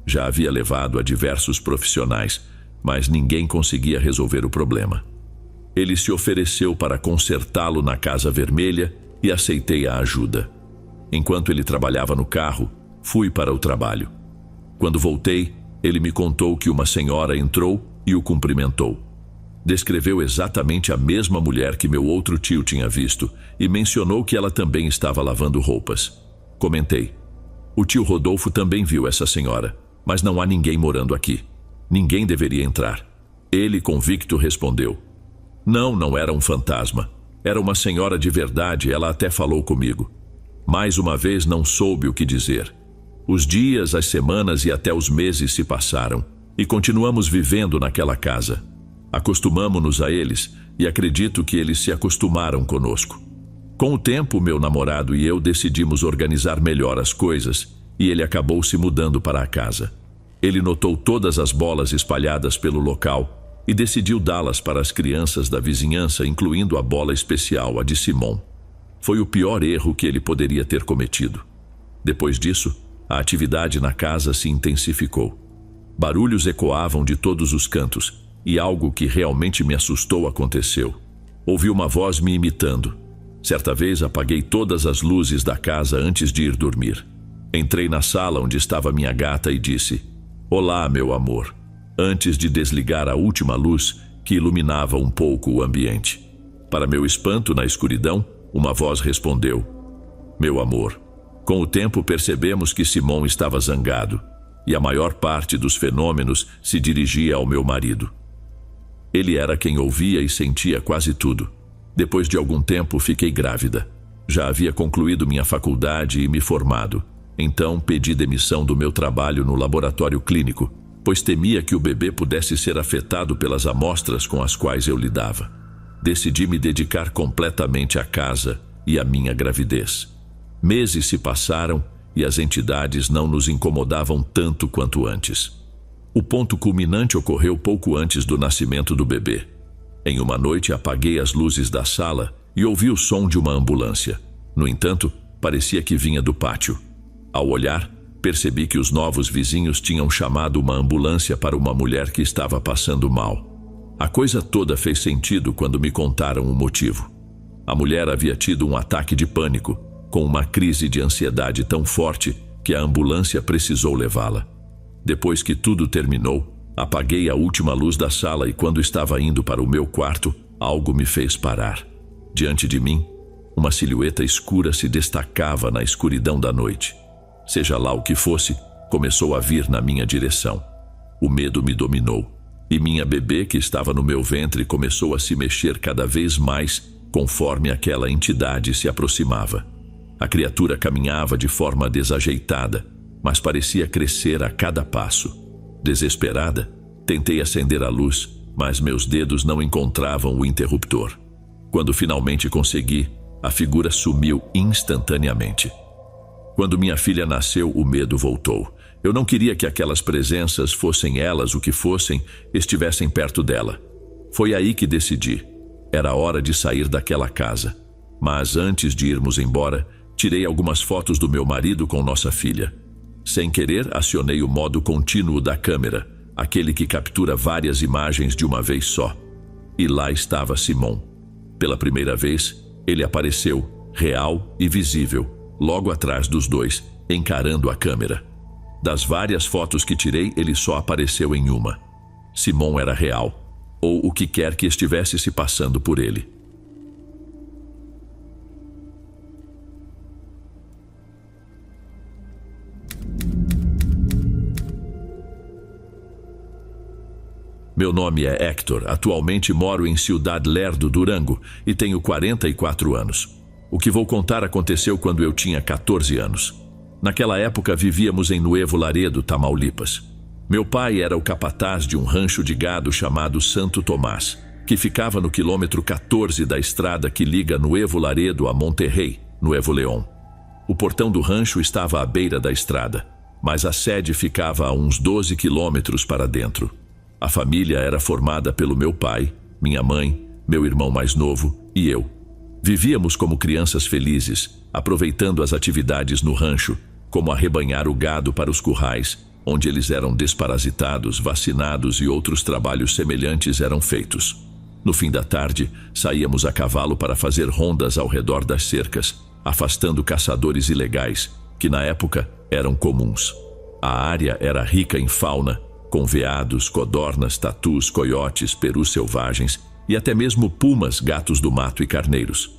Já havia levado a diversos profissionais, mas ninguém conseguia resolver o problema. Ele se ofereceu para consertá-lo na Casa Vermelha e aceitei a ajuda. Enquanto ele trabalhava no carro, fui para o trabalho. Quando voltei, ele me contou que uma senhora entrou e o cumprimentou. Descreveu exatamente a mesma mulher que meu outro tio tinha visto e mencionou que ela também estava lavando roupas. Comentei: "O tio Rodolfo também viu essa senhora, mas não há ninguém morando aqui. Ninguém deveria entrar." Ele, convicto, respondeu: Não era um fantasma. Era uma senhora de verdade, ela até falou comigo." Mais uma vez não soube o que dizer. Os dias, as semanas e até os meses se passaram, e continuamos vivendo naquela casa. Acostumamo-nos a eles, e acredito que eles se acostumaram conosco. Com o tempo, meu namorado e eu decidimos organizar melhor as coisas, e ele acabou se mudando para a casa. Ele notou todas as bolas espalhadas pelo local e decidiu dá-las para as crianças da vizinhança, incluindo a bola especial, a de Simon. Foi o pior erro que ele poderia ter cometido. Depois disso, a atividade na casa se intensificou. Barulhos ecoavam de todos os cantos, e algo que realmente me assustou aconteceu. Ouvi uma voz me imitando. Certa vez apaguei todas as luzes da casa antes de ir dormir. Entrei na sala onde estava minha gata e disse: "Olá, meu amor", antes de desligar a última luz que iluminava um pouco o ambiente. Para meu espanto, na escuridão, uma voz respondeu: Meu amor, com o tempo percebemos que Simon estava zangado, e a maior parte dos fenômenos se dirigia ao meu marido. Ele era quem ouvia e sentia quase tudo. Depois de algum tempo, fiquei grávida. Já havia concluído minha faculdade e me formado. Então, pedi demissão do meu trabalho no laboratório clínico, pois temia que o bebê pudesse ser afetado pelas amostras com as quais eu lidava. Decidi me dedicar completamente à casa e à minha gravidez. Meses se passaram e as entidades não nos incomodavam tanto quanto antes. O ponto culminante ocorreu pouco antes do nascimento do bebê. Em uma noite, apaguei as luzes da sala e ouvi o som de uma ambulância. No entanto, parecia que vinha do pátio. Ao olhar, percebi que os novos vizinhos tinham chamado uma ambulância para uma mulher que estava passando mal. A coisa toda fez sentido quando me contaram o motivo. A mulher havia tido um ataque de pânico, com uma crise de ansiedade tão forte que a ambulância precisou levá-la. Depois que tudo terminou, apaguei a última luz da sala e quando estava indo para o meu quarto, algo me fez parar. Diante de mim, uma silhueta escura se destacava na escuridão da noite. Seja lá o que fosse, começou a vir na minha direção. O medo me dominou, e minha bebê que estava no meu ventre começou a se mexer cada vez mais conforme aquela entidade se aproximava. A criatura caminhava de forma desajeitada, mas parecia crescer a cada passo. Desesperada, tentei acender a luz, mas meus dedos não encontravam o interruptor. Quando finalmente consegui, a figura sumiu instantaneamente. Quando minha filha nasceu, o medo voltou. Eu não queria que aquelas presenças, fossem elas o que fossem, estivessem perto dela. Foi aí que decidi. Era hora de sair daquela casa. Mas antes de irmos embora, tirei algumas fotos do meu marido com nossa filha. Sem querer, acionei o modo contínuo da câmera, aquele que captura várias imagens de uma vez só. E lá estava Simon. Pela primeira vez, ele apareceu, real e visível, logo atrás dos dois, encarando a câmera. Das várias fotos que tirei, ele só apareceu em uma. Simon era real, ou o que quer que estivesse se passando por ele. Meu nome é Héctor, atualmente moro em Ciudad Lerdo, Durango, e tenho 44 anos. O que vou contar aconteceu quando eu tinha 14 anos. Naquela época vivíamos em Nuevo Laredo, Tamaulipas. Meu pai era o capataz de um rancho de gado chamado Santo Tomás, que ficava no quilômetro 14 da estrada que liga Nuevo Laredo a Monterrey, Nuevo León. O portão do rancho estava à beira da estrada, mas a sede ficava a uns 12 quilômetros para dentro. A família era formada pelo meu pai, minha mãe, meu irmão mais novo e eu. Vivíamos como crianças felizes, aproveitando as atividades no rancho, como arrebanhar o gado para os currais, onde eles eram desparasitados, vacinados e outros trabalhos semelhantes eram feitos. No fim da tarde, saíamos a cavalo para fazer rondas ao redor das cercas, afastando caçadores ilegais, que na época eram comuns. A área era rica em fauna, com veados, codornas, tatus, coiotes, perus selvagens e até mesmo pumas, gatos do mato e carneiros.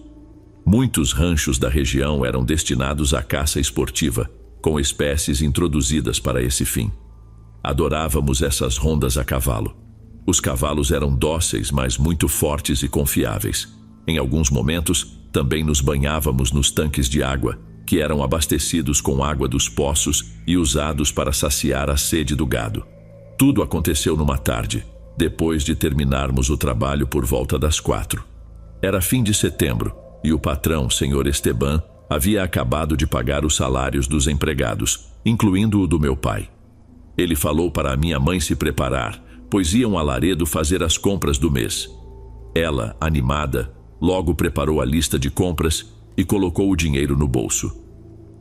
Muitos ranchos da região eram destinados à caça esportiva, com espécies introduzidas para esse fim. Adorávamos essas rondas a cavalo. Os cavalos eram dóceis, mas muito fortes e confiáveis. Em alguns momentos, também nos banhávamos nos tanques de água, que eram abastecidos com água dos poços e usados para saciar a sede do gado. Tudo aconteceu numa tarde, depois de terminarmos o trabalho por volta das 4. Era fim de setembro e o patrão, Sr. Esteban, havia acabado de pagar os salários dos empregados, incluindo o do meu pai. Ele falou para a minha mãe se preparar, pois iam a Laredo fazer as compras do mês. Ela, animada, logo preparou a lista de compras e colocou o dinheiro no bolso.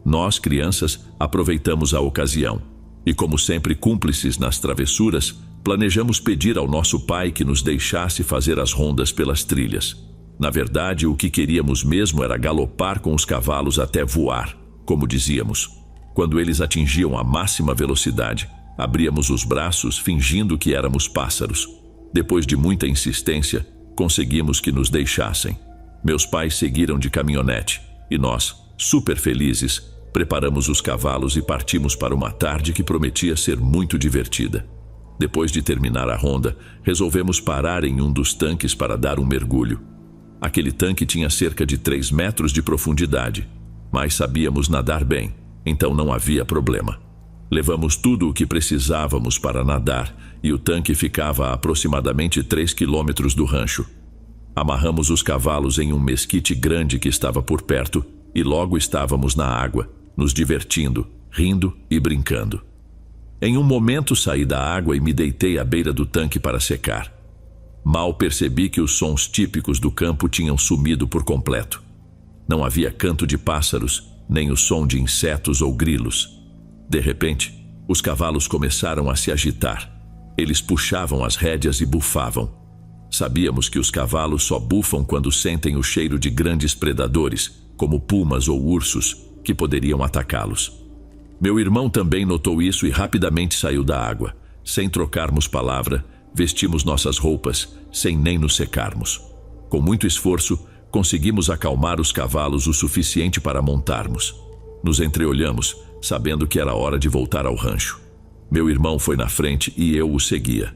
Nós, crianças, aproveitamos a ocasião e, como sempre cúmplices nas travessuras, planejamos pedir ao nosso pai que nos deixasse fazer as rondas pelas trilhas. Na verdade, o que queríamos mesmo era galopar com os cavalos até voar, como dizíamos. Quando eles atingiam a máxima velocidade, abríamos os braços fingindo que éramos pássaros. Depois de muita insistência, conseguimos que nos deixassem. Meus pais seguiram de caminhonete e nós, Super felizes, preparamos os cavalos e partimos para uma tarde que prometia ser muito divertida. Depois de terminar a ronda, resolvemos parar em um dos tanques para dar um mergulho. Aquele tanque tinha cerca de 3 metros de profundidade, mas sabíamos nadar bem, então não havia problema. Levamos tudo o que precisávamos para nadar e o tanque ficava a aproximadamente 3 quilômetros do rancho. Amarramos os cavalos em um mesquite grande que estava por perto e logo estávamos na água, nos divertindo, rindo e brincando. Em um momento saí da água e me deitei à beira do tanque para secar. Mal percebi que os sons típicos do campo tinham sumido por completo. Não havia canto de pássaros, nem o som de insetos ou grilos. De repente, os cavalos começaram a se agitar. Eles puxavam as rédeas e bufavam. Sabíamos que os cavalos só bufam quando sentem o cheiro de grandes predadores, como pumas ou ursos, que poderiam atacá-los. Meu irmão também notou isso e rapidamente saiu da água. Sem trocarmos palavra, vestimos nossas roupas, sem nem nos secarmos. Com muito esforço, conseguimos acalmar os cavalos o suficiente para montarmos. Nos entreolhamos, sabendo que era hora de voltar ao rancho. Meu irmão foi na frente e eu o seguia.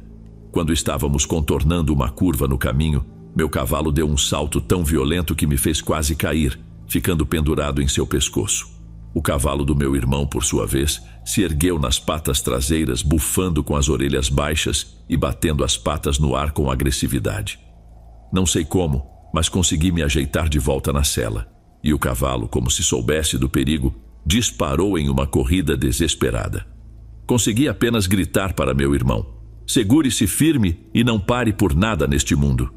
Quando estávamos contornando uma curva no caminho, meu cavalo deu um salto tão violento que me fez quase cair, ficando pendurado em seu pescoço. O cavalo do meu irmão, por sua vez, se ergueu nas patas traseiras, bufando com as orelhas baixas e batendo as patas no ar com agressividade. Não sei como, mas consegui me ajeitar de volta na sela, e o cavalo, como se soubesse do perigo, disparou em uma corrida desesperada. Consegui apenas gritar para meu irmão: segure-se firme e não pare por nada neste mundo.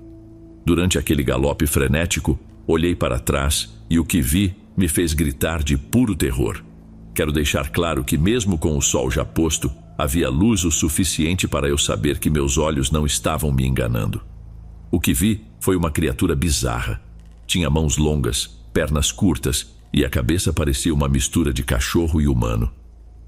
Durante aquele galope frenético, olhei para trás e o que vi me fez gritar de puro terror. Quero deixar claro que mesmo com o sol já posto, havia luz o suficiente para eu saber que meus olhos não estavam me enganando. O que vi foi uma criatura bizarra. Tinha mãos longas, pernas curtas e a cabeça parecia uma mistura de cachorro e humano.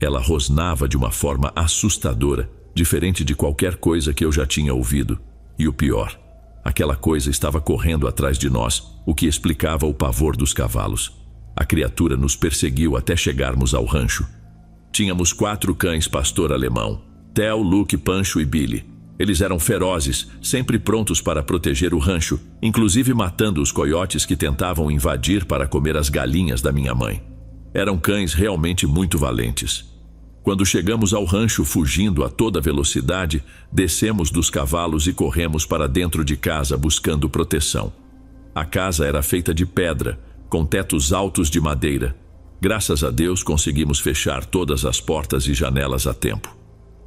Ela rosnava de uma forma assustadora, diferente de qualquer coisa que eu já tinha ouvido. E o pior, aquela coisa estava correndo atrás de nós, o que explicava o pavor dos cavalos. A criatura nos perseguiu até chegarmos ao rancho. Tínhamos 4 cães pastor alemão: Theo, Luke, Pancho e Billy. Eles eram ferozes, sempre prontos para proteger o rancho, inclusive matando os coiotes que tentavam invadir para comer as galinhas da minha mãe. Eram cães realmente muito valentes. Quando chegamos ao rancho fugindo a toda velocidade, descemos dos cavalos e corremos para dentro de casa buscando proteção. A casa era feita de pedra, com tetos altos de madeira. Graças a Deus conseguimos fechar todas as portas e janelas a tempo.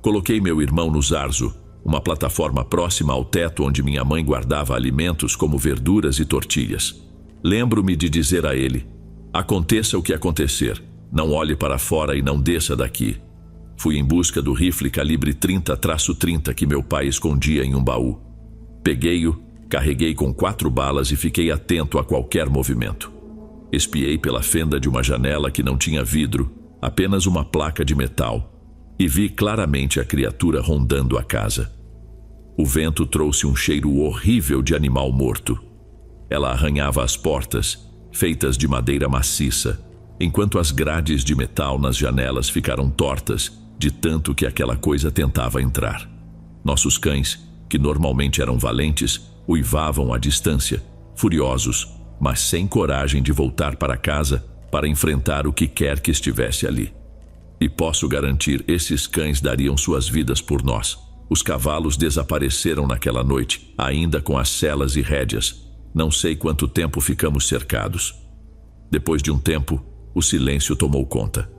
Coloquei meu irmão no zarzo, uma plataforma próxima ao teto onde minha mãe guardava alimentos como verduras e tortilhas. Lembro-me de dizer a ele: aconteça o que acontecer, não olhe para fora e não desça daqui. Fui em busca do rifle calibre 30-30 que meu pai escondia em um baú. Peguei-o, carreguei com 4 balas e fiquei atento a qualquer movimento. Espiei pela fenda de uma janela que não tinha vidro, apenas uma placa de metal, e vi claramente a criatura rondando a casa. O vento trouxe um cheiro horrível de animal morto. Ela arranhava as portas, feitas de madeira maciça, enquanto as grades de metal nas janelas ficaram tortas, de tanto que aquela coisa tentava entrar. Nossos cães, que normalmente eram valentes, uivavam à distância, furiosos, mas sem coragem de voltar para casa para enfrentar o que quer que estivesse ali. E posso garantir, esses cães dariam suas vidas por nós. Os cavalos desapareceram naquela noite, ainda com as selas e rédeas. Não sei quanto tempo ficamos cercados. Depois de um tempo, o silêncio tomou conta.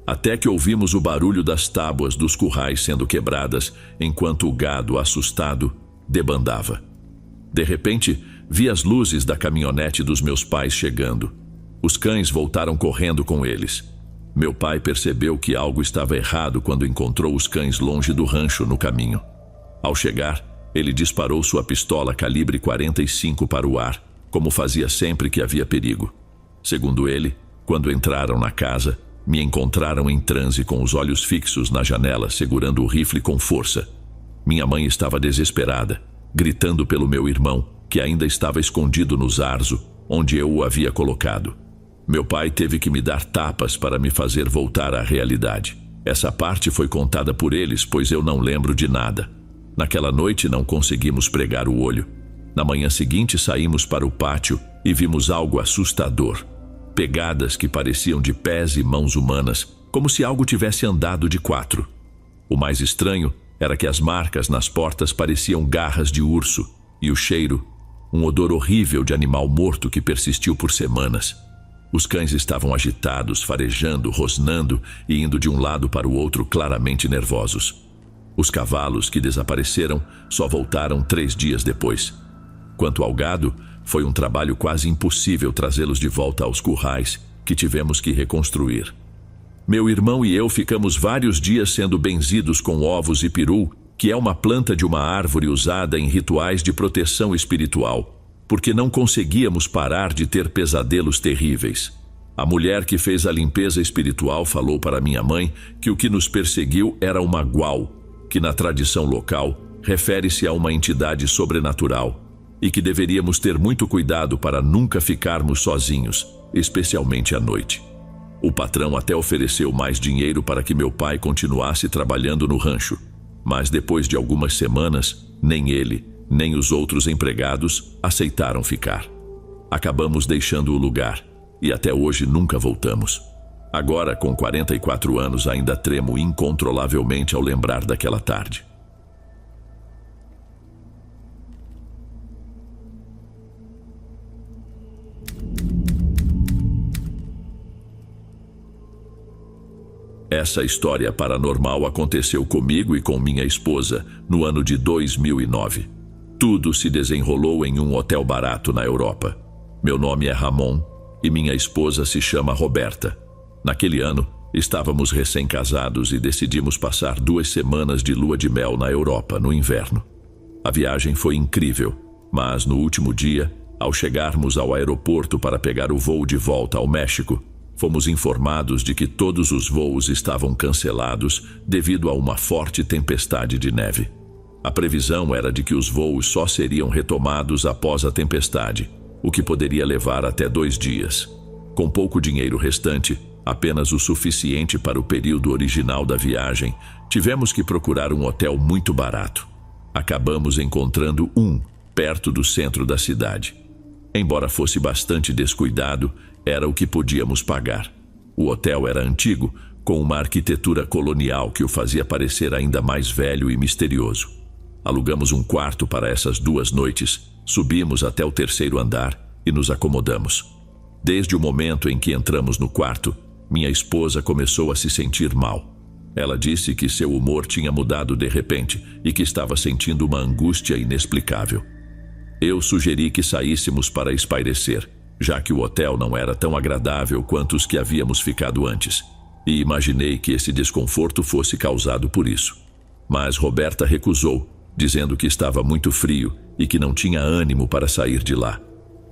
Até que ouvimos o barulho das tábuas dos currais sendo quebradas, enquanto o gado, assustado, debandava. De repente, vi as luzes da caminhonete dos meus pais chegando. Os cães voltaram correndo com eles. Meu pai percebeu que algo estava errado quando encontrou os cães longe do rancho no caminho. Ao chegar, ele disparou sua pistola calibre 45 para o ar, como fazia sempre que havia perigo. Segundo ele, quando entraram na casa, me encontraram em transe com os olhos fixos na janela, segurando o rifle com força. Minha mãe estava desesperada, gritando pelo meu irmão, que ainda estava escondido no zarzo, onde eu o havia colocado. Meu pai teve que me dar tapas para me fazer voltar à realidade. Essa parte foi contada por eles, pois eu não lembro de nada. Naquela noite não conseguimos pregar o olho. Na manhã seguinte saímos para o pátio e vimos algo assustador. Pegadas que pareciam de pés e mãos humanas, como se algo tivesse andado de quatro. O mais estranho era que as marcas nas portas pareciam garras de urso, e o cheiro, um odor horrível de animal morto que persistiu por semanas. Os cães estavam agitados, farejando, rosnando e indo de um lado para o outro claramente nervosos. Os cavalos que desapareceram só voltaram 3 dias depois. Quanto ao gado, foi um trabalho quase impossível trazê-los de volta aos currais, que tivemos que reconstruir. Meu irmão e eu ficamos vários dias sendo benzidos com ovos e peru, que é uma planta de uma árvore usada em rituais de proteção espiritual, porque não conseguíamos parar de ter pesadelos terríveis. A mulher que fez a limpeza espiritual falou para minha mãe que o que nos perseguiu era uma gual, que na tradição local refere-se a uma entidade sobrenatural, e que deveríamos ter muito cuidado para nunca ficarmos sozinhos, especialmente à noite. O patrão até ofereceu mais dinheiro para que meu pai continuasse trabalhando no rancho, mas depois de algumas semanas, nem ele, nem os outros empregados aceitaram ficar. Acabamos deixando o lugar, e até hoje nunca voltamos. Agora, com 44 anos, ainda tremo incontrolavelmente ao lembrar daquela tarde. Essa história paranormal aconteceu comigo e com minha esposa no ano de 2009. Tudo se desenrolou em um hotel barato na Europa. Meu nome é Ramon e minha esposa se chama Roberta. Naquele ano, estávamos recém-casados e decidimos passar 2 semanas de lua de mel na Europa, no inverno. A viagem foi incrível, mas no último dia, ao chegarmos ao aeroporto para pegar o voo de volta ao México, fomos informados de que todos os voos estavam cancelados devido a uma forte tempestade de neve. A previsão era de que os voos só seriam retomados após a tempestade, o que poderia levar até 2 dias. Com pouco dinheiro restante, apenas o suficiente para o período original da viagem, tivemos que procurar um hotel muito barato. Acabamos encontrando um perto do centro da cidade. Embora fosse bastante descuidado, era o que podíamos pagar. O hotel era antigo, com uma arquitetura colonial que o fazia parecer ainda mais velho e misterioso. Alugamos um quarto para essas 2 noites, subimos até o 3º andar e nos acomodamos. Desde o momento em que entramos no quarto, minha esposa começou a se sentir mal. Ela disse que seu humor tinha mudado de repente e que estava sentindo uma angústia inexplicável. Eu sugeri que saíssemos para espairecer, já que o hotel não era tão agradável quanto os que havíamos ficado antes, e imaginei que esse desconforto fosse causado por isso. Mas Roberta recusou, dizendo que estava muito frio e que não tinha ânimo para sair de lá.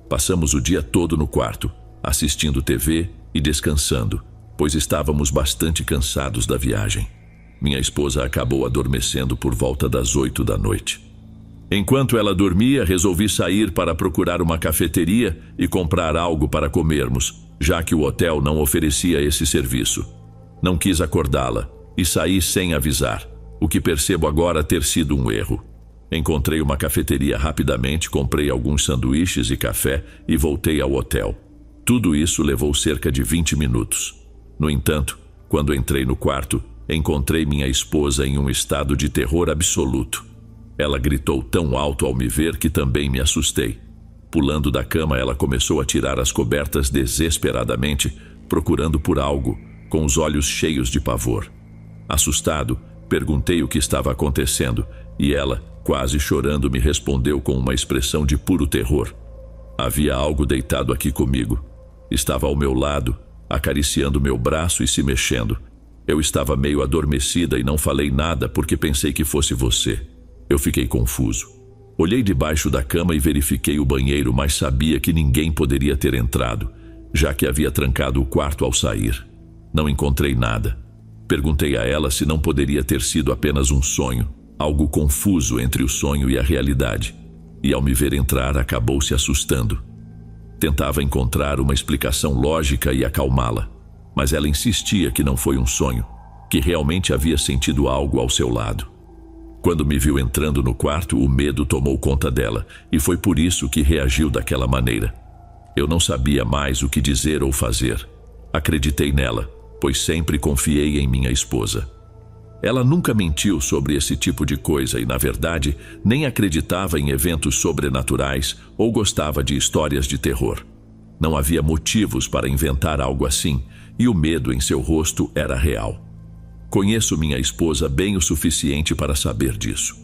Passamos o dia todo no quarto, assistindo TV e descansando, pois estávamos bastante cansados da viagem. Minha esposa acabou adormecendo por volta das 8 da noite. Enquanto ela dormia, resolvi sair para procurar uma cafeteria e comprar algo para comermos, já que o hotel não oferecia esse serviço. Não quis acordá-la e saí sem avisar, o que percebo agora ter sido um erro. Encontrei uma cafeteria rapidamente, comprei alguns sanduíches e café e voltei ao hotel. Tudo isso levou cerca de 20 minutos. No entanto, quando entrei no quarto, encontrei minha esposa em um estado de terror absoluto. Ela gritou tão alto ao me ver que também me assustei. Pulando da cama, ela começou a tirar as cobertas desesperadamente, procurando por algo, com os olhos cheios de pavor. Assustado, perguntei o que estava acontecendo e ela, quase chorando, me respondeu com uma expressão de puro terror. Havia algo deitado aqui comigo. Estava ao meu lado, acariciando meu braço e se mexendo. Eu estava meio adormecida e não falei nada porque pensei que fosse você. Eu fiquei confuso. Olhei debaixo da cama e verifiquei o banheiro, mas sabia que ninguém poderia ter entrado, já que havia trancado o quarto ao sair. Não encontrei nada. Perguntei a ela se não poderia ter sido apenas um sonho, algo confuso entre o sonho e a realidade. E ao me ver entrar, acabou se assustando. Tentava encontrar uma explicação lógica e acalmá-la, mas ela insistia que não foi um sonho, que realmente havia sentido algo ao seu lado. Quando me viu entrando no quarto, o medo tomou conta dela, e foi por isso que reagiu daquela maneira. Eu não sabia mais o que dizer ou fazer. Acreditei nela, pois sempre confiei em minha esposa. Ela nunca mentiu sobre esse tipo de coisa e, na verdade, nem acreditava em eventos sobrenaturais ou gostava de histórias de terror. Não havia motivos para inventar algo assim, e o medo em seu rosto era real. Conheço minha esposa bem o suficiente para saber disso.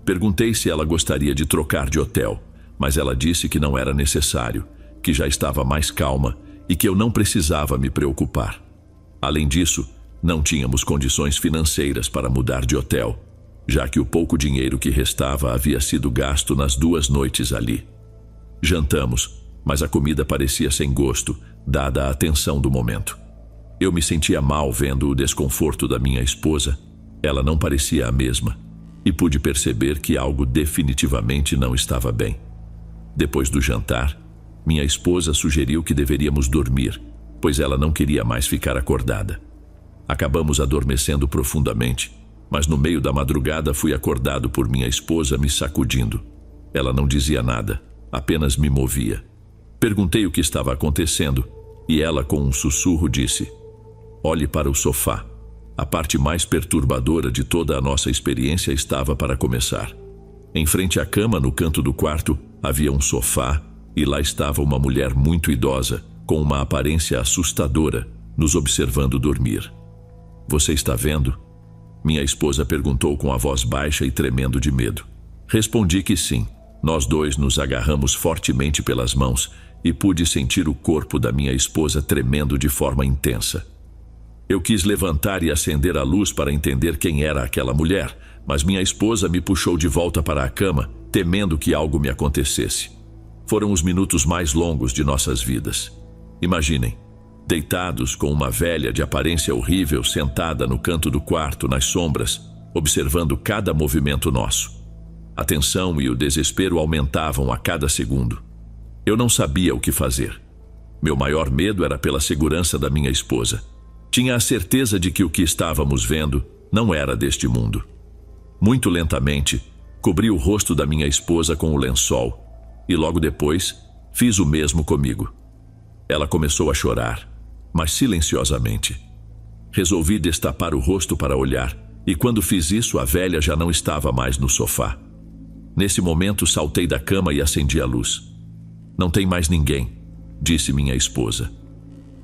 Perguntei se ela gostaria de trocar de hotel, mas ela disse que não era necessário, que já estava mais calma e que eu não precisava me preocupar. Além disso, não tínhamos condições financeiras para mudar de hotel, já que o pouco dinheiro que restava havia sido gasto nas 2 noites ali. Jantamos, mas a comida parecia sem gosto, dada a tensão do momento. Eu me sentia mal vendo o desconforto da minha esposa. Ela não parecia a mesma, e pude perceber que algo definitivamente não estava bem. Depois do jantar, minha esposa sugeriu que deveríamos dormir, pois ela não queria mais ficar acordada. Acabamos adormecendo profundamente, mas no meio da madrugada fui acordado por minha esposa me sacudindo. Ela não dizia nada, apenas me movia. Perguntei o que estava acontecendo, e ela, com um sussurro, disse: "Olhe para o sofá. A parte mais perturbadora de toda a nossa experiência estava para começar." Em frente à cama, no canto do quarto, havia um sofá, e lá estava uma mulher muito idosa, com uma aparência assustadora, nos observando dormir. "Você está vendo?" Minha esposa perguntou com a voz baixa e tremendo de medo. Respondi que sim. Nós dois nos agarramos fortemente pelas mãos e pude sentir o corpo da minha esposa tremendo de forma intensa. Eu quis levantar e acender a luz para entender quem era aquela mulher, mas minha esposa me puxou de volta para a cama, temendo que algo me acontecesse. Foram os minutos mais longos de nossas vidas. Imaginem, deitados com uma velha de aparência horrível sentada no canto do quarto, nas sombras, observando cada movimento nosso. A tensão e o desespero aumentavam a cada segundo. Eu não sabia o que fazer. Meu maior medo era pela segurança da minha esposa. Tinha a certeza de que o que estávamos vendo não era deste mundo. Muito lentamente, cobri o rosto da minha esposa com o lençol e logo depois fiz o mesmo comigo. Ela começou a chorar, mas silenciosamente. Resolvi destapar o rosto para olhar, e quando fiz isso, a velha já não estava mais no sofá. Nesse momento, saltei da cama e acendi a luz. "Não tem mais ninguém", disse minha esposa.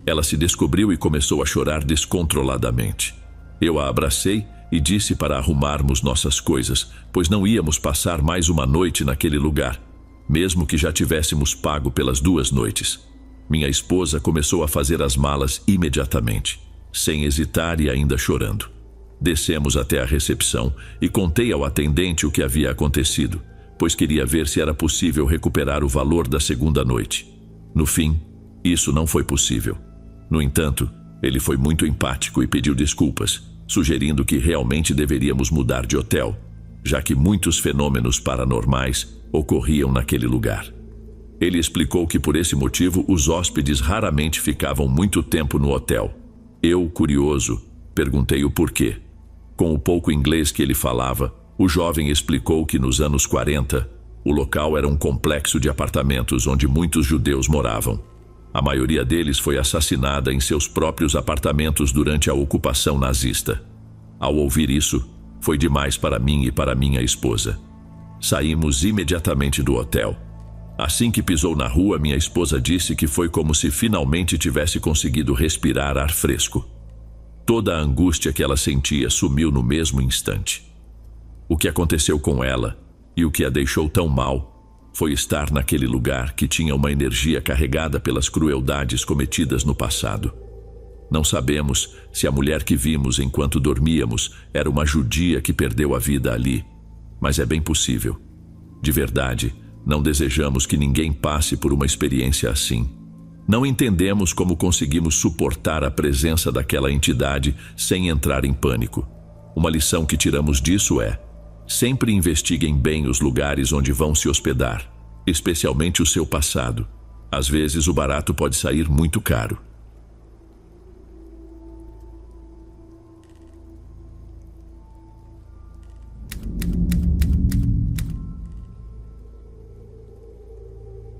Ela se descobriu e começou a chorar descontroladamente. Eu a abracei e disse para arrumarmos nossas coisas, pois não íamos passar mais uma noite naquele lugar, mesmo que já tivéssemos pago pelas 2 noites. Minha esposa começou a fazer as malas imediatamente, sem hesitar e ainda chorando. Descemos até a recepção e contei ao atendente o que havia acontecido, pois queria ver se era possível recuperar o valor da 2ª noite. No fim, isso não foi possível. No entanto, ele foi muito empático e pediu desculpas, sugerindo que realmente deveríamos mudar de hotel, já que muitos fenômenos paranormais ocorriam naquele lugar. Ele explicou que por esse motivo os hóspedes raramente ficavam muito tempo no hotel. Eu, curioso, perguntei o porquê. Com o pouco inglês que ele falava, o jovem explicou que nos anos 40, o local era um complexo de apartamentos onde muitos judeus moravam. A maioria deles foi assassinada em seus próprios apartamentos durante a ocupação nazista. Ao ouvir isso, foi demais para mim e para minha esposa. Saímos imediatamente do hotel. Assim que pisou na rua, minha esposa disse que foi como se finalmente tivesse conseguido respirar ar fresco. Toda a angústia que ela sentia sumiu no mesmo instante. O que aconteceu com ela e o que a deixou tão mal foi estar naquele lugar que tinha uma energia carregada pelas crueldades cometidas no passado. Não sabemos se a mulher que vimos enquanto dormíamos era uma judia que perdeu a vida ali, mas é bem possível. De verdade, não desejamos que ninguém passe por uma experiência assim. Não entendemos como conseguimos suportar a presença daquela entidade sem entrar em pânico. Uma lição que tiramos disso é: sempre investiguem bem os lugares onde vão se hospedar, especialmente o seu passado. Às vezes o barato pode sair muito caro.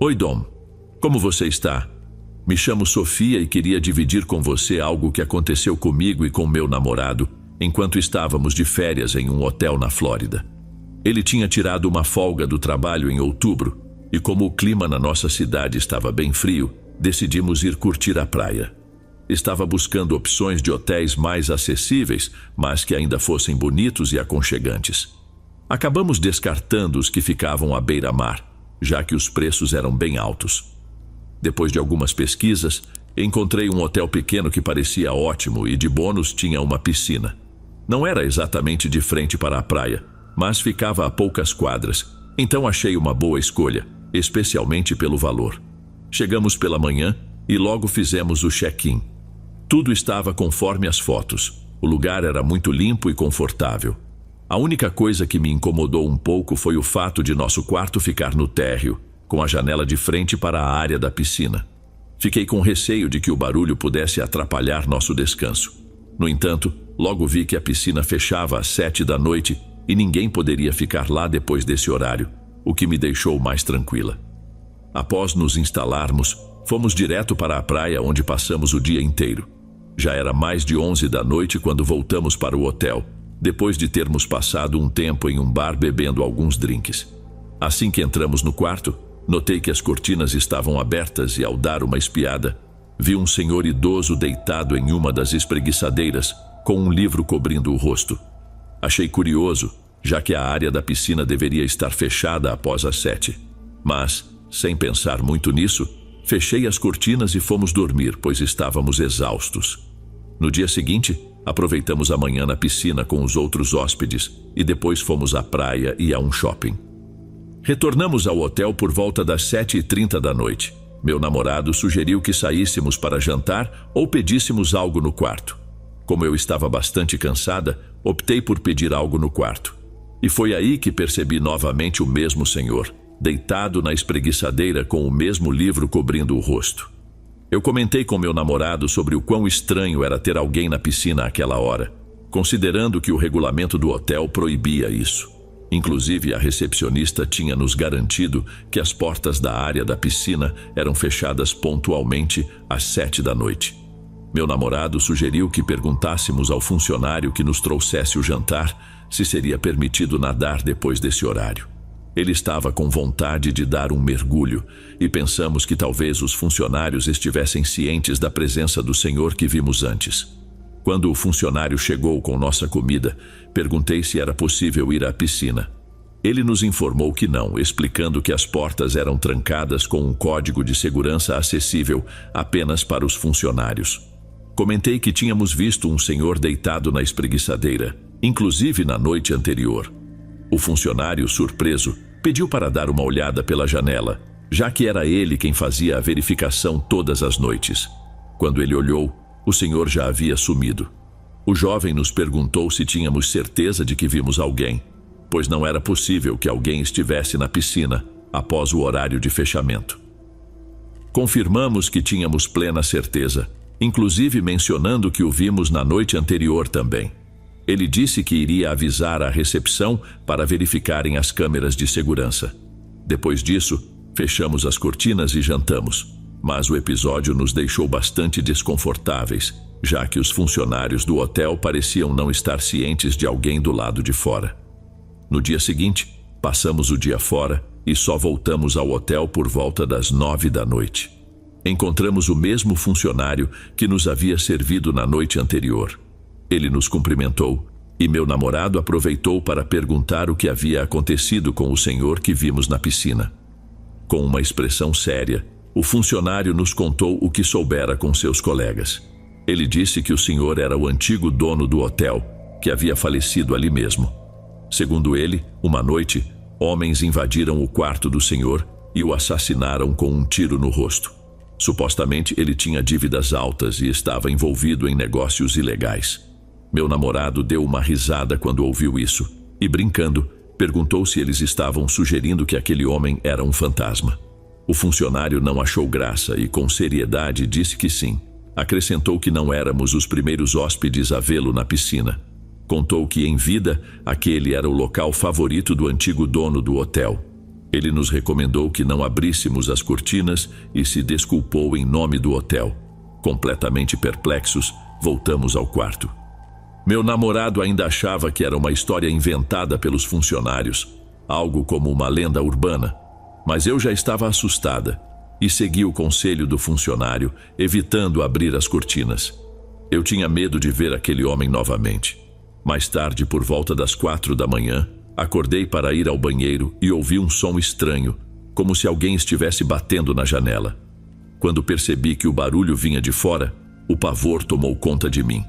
Oi, Dom. Como você está? Me chamo Sofia e queria dividir com você algo que aconteceu comigo e com meu namorado enquanto estávamos de férias em um hotel na Flórida. Ele tinha tirado uma folga do trabalho em outubro e, como o clima na nossa cidade estava bem frio, decidimos ir curtir a praia. Estava buscando opções de hotéis mais acessíveis, mas que ainda fossem bonitos e aconchegantes. Acabamos descartando os que ficavam à beira-mar, já que os preços eram bem altos. Depois de algumas pesquisas, encontrei um hotel pequeno que parecia ótimo e de bônus tinha uma piscina. Não era exatamente de frente para a praia, mas ficava a poucas quadras, então achei uma boa escolha, especialmente pelo valor. Chegamos pela manhã e logo fizemos o check-in. Tudo estava conforme as fotos. O lugar era muito limpo e confortável. A única coisa que me incomodou um pouco foi o fato de nosso quarto ficar no térreo, com a janela de frente para a área da piscina. Fiquei com receio de que o barulho pudesse atrapalhar nosso descanso. No entanto, logo vi que a piscina fechava às 7 da noite e ninguém poderia ficar lá depois desse horário, o que me deixou mais tranquila. Após nos instalarmos, fomos direto para a praia onde passamos o dia inteiro. Já era mais de 11 da noite quando voltamos para o hotel, depois de termos passado um tempo em um bar bebendo alguns drinks. Assim que entramos no quarto, notei que as cortinas estavam abertas e, ao dar uma espiada, vi um senhor idoso deitado em uma das espreguiçadeiras, com um livro cobrindo o rosto. Achei curioso, já que a área da piscina deveria estar fechada após as 7. Mas, sem pensar muito nisso, fechei as cortinas e fomos dormir, pois estávamos exaustos. No dia seguinte, aproveitamos a manhã na piscina com os outros hóspedes e depois fomos à praia e a um shopping. Retornamos ao hotel por volta das 7h30 da noite. Meu namorado sugeriu que saíssemos para jantar ou pedíssemos algo no quarto. Como eu estava bastante cansada, optei por pedir algo no quarto. E foi aí que percebi novamente o mesmo senhor, deitado na espreguiçadeira com o mesmo livro cobrindo o rosto. Eu comentei com meu namorado sobre o quão estranho era ter alguém na piscina àquela hora, considerando que o regulamento do hotel proibia isso. Inclusive, a recepcionista tinha nos garantido que as portas da área da piscina eram fechadas pontualmente às 7 da noite. Meu namorado sugeriu que perguntássemos ao funcionário que nos trouxesse o jantar se seria permitido nadar depois desse horário. Ele estava com vontade de dar um mergulho e pensamos que talvez os funcionários estivessem cientes da presença do senhor que vimos antes. Quando o funcionário chegou com nossa comida, perguntei se era possível ir à piscina. Ele nos informou que não, explicando que as portas eram trancadas com um código de segurança acessível apenas para os funcionários. Comentei que tínhamos visto um senhor deitado na espreguiçadeira, inclusive na noite anterior. O funcionário, surpreso, pediu para dar uma olhada pela janela, já que era ele quem fazia a verificação todas as noites. Quando ele olhou, o senhor já havia sumido. O jovem nos perguntou se tínhamos certeza de que vimos alguém, pois não era possível que alguém estivesse na piscina após o horário de fechamento. Confirmamos que tínhamos plena certeza, inclusive mencionando que o vimos na noite anterior também. Ele disse que iria avisar a recepção para verificarem as câmeras de segurança. Depois disso, fechamos as cortinas e jantamos. Mas o episódio nos deixou bastante desconfortáveis, já que os funcionários do hotel pareciam não estar cientes de alguém do lado de fora. No dia seguinte, passamos o dia fora e só voltamos ao hotel por volta das 9 da noite. Encontramos o mesmo funcionário que nos havia servido na noite anterior. Ele nos cumprimentou e meu namorado aproveitou para perguntar o que havia acontecido com o senhor que vimos na piscina. Com uma expressão séria, o funcionário nos contou o que soubera com seus colegas. Ele disse que o senhor era o antigo dono do hotel, que havia falecido ali mesmo. Segundo ele, uma noite, homens invadiram o quarto do senhor e o assassinaram com um tiro no rosto. Supostamente ele tinha dívidas altas e estava envolvido em negócios ilegais. Meu namorado deu uma risada quando ouviu isso e, brincando, perguntou se eles estavam sugerindo que aquele homem era um fantasma. O funcionário não achou graça e, com seriedade, disse que sim. Acrescentou que não éramos os primeiros hóspedes a vê-lo na piscina. Contou que, em vida, aquele era o local favorito do antigo dono do hotel. Ele nos recomendou que não abríssemos as cortinas e se desculpou em nome do hotel. Completamente perplexos, voltamos ao quarto. Meu namorado ainda achava que era uma história inventada pelos funcionários, algo como uma lenda urbana, mas eu já estava assustada e segui o conselho do funcionário, evitando abrir as cortinas. Eu tinha medo de ver aquele homem novamente. Mais tarde, por volta das 4 da manhã, acordei para ir ao banheiro e ouvi um som estranho, como se alguém estivesse batendo na janela. Quando percebi que o barulho vinha de fora, o pavor tomou conta de mim.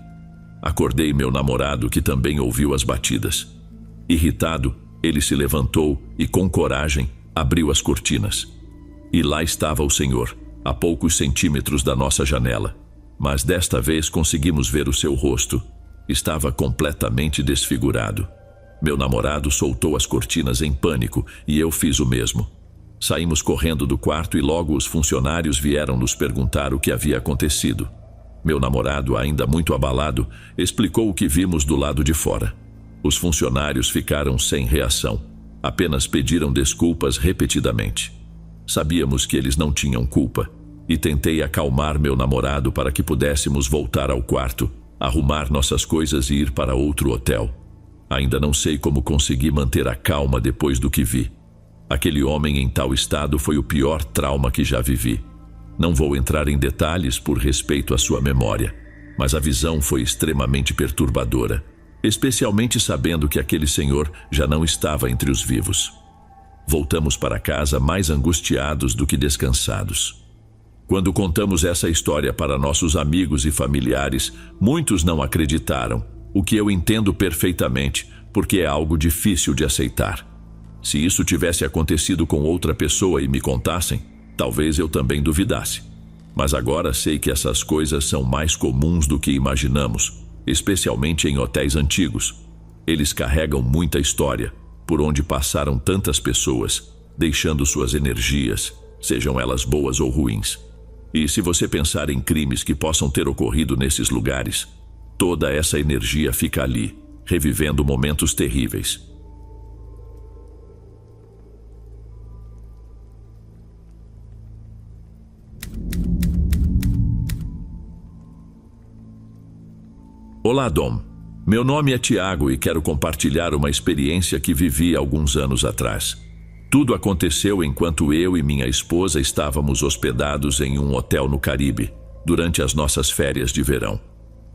Acordei meu namorado, que também ouviu as batidas. Irritado, ele se levantou e, com coragem, abriu as cortinas. E lá estava o senhor, a poucos centímetros da nossa janela. Mas desta vez conseguimos ver o seu rosto. Estava completamente desfigurado. Meu namorado soltou as cortinas em pânico e eu fiz o mesmo. Saímos correndo do quarto e logo os funcionários vieram nos perguntar o que havia acontecido. Meu namorado, ainda muito abalado, explicou o que vimos do lado de fora. Os funcionários ficaram sem reação. Apenas pediram desculpas repetidamente. Sabíamos que eles não tinham culpa e tentei acalmar meu namorado para que pudéssemos voltar ao quarto, arrumar nossas coisas e ir para outro hotel. Ainda não sei como consegui manter a calma depois do que vi. Aquele homem em tal estado foi o pior trauma que já vivi. Não vou entrar em detalhes por respeito à sua memória, mas a visão foi extremamente perturbadora, especialmente sabendo que aquele senhor já não estava entre os vivos. Voltamos para casa mais angustiados do que descansados. Quando contamos essa história para nossos amigos e familiares, muitos não acreditaram, o que eu entendo perfeitamente, porque é algo difícil de aceitar. Se isso tivesse acontecido com outra pessoa e me contassem, talvez eu também duvidasse. Mas agora sei que essas coisas são mais comuns do que imaginamos, especialmente em hotéis antigos. Eles carregam muita história, por onde passaram tantas pessoas, deixando suas energias, sejam elas boas ou ruins. E se você pensar em crimes que possam ter ocorrido nesses lugares, toda essa energia fica ali, revivendo momentos terríveis. Olá, Dom. Meu nome é Tiago e quero compartilhar uma experiência que vivi alguns anos atrás. Tudo aconteceu enquanto eu e minha esposa estávamos hospedados em um hotel no Caribe, durante as nossas férias de verão.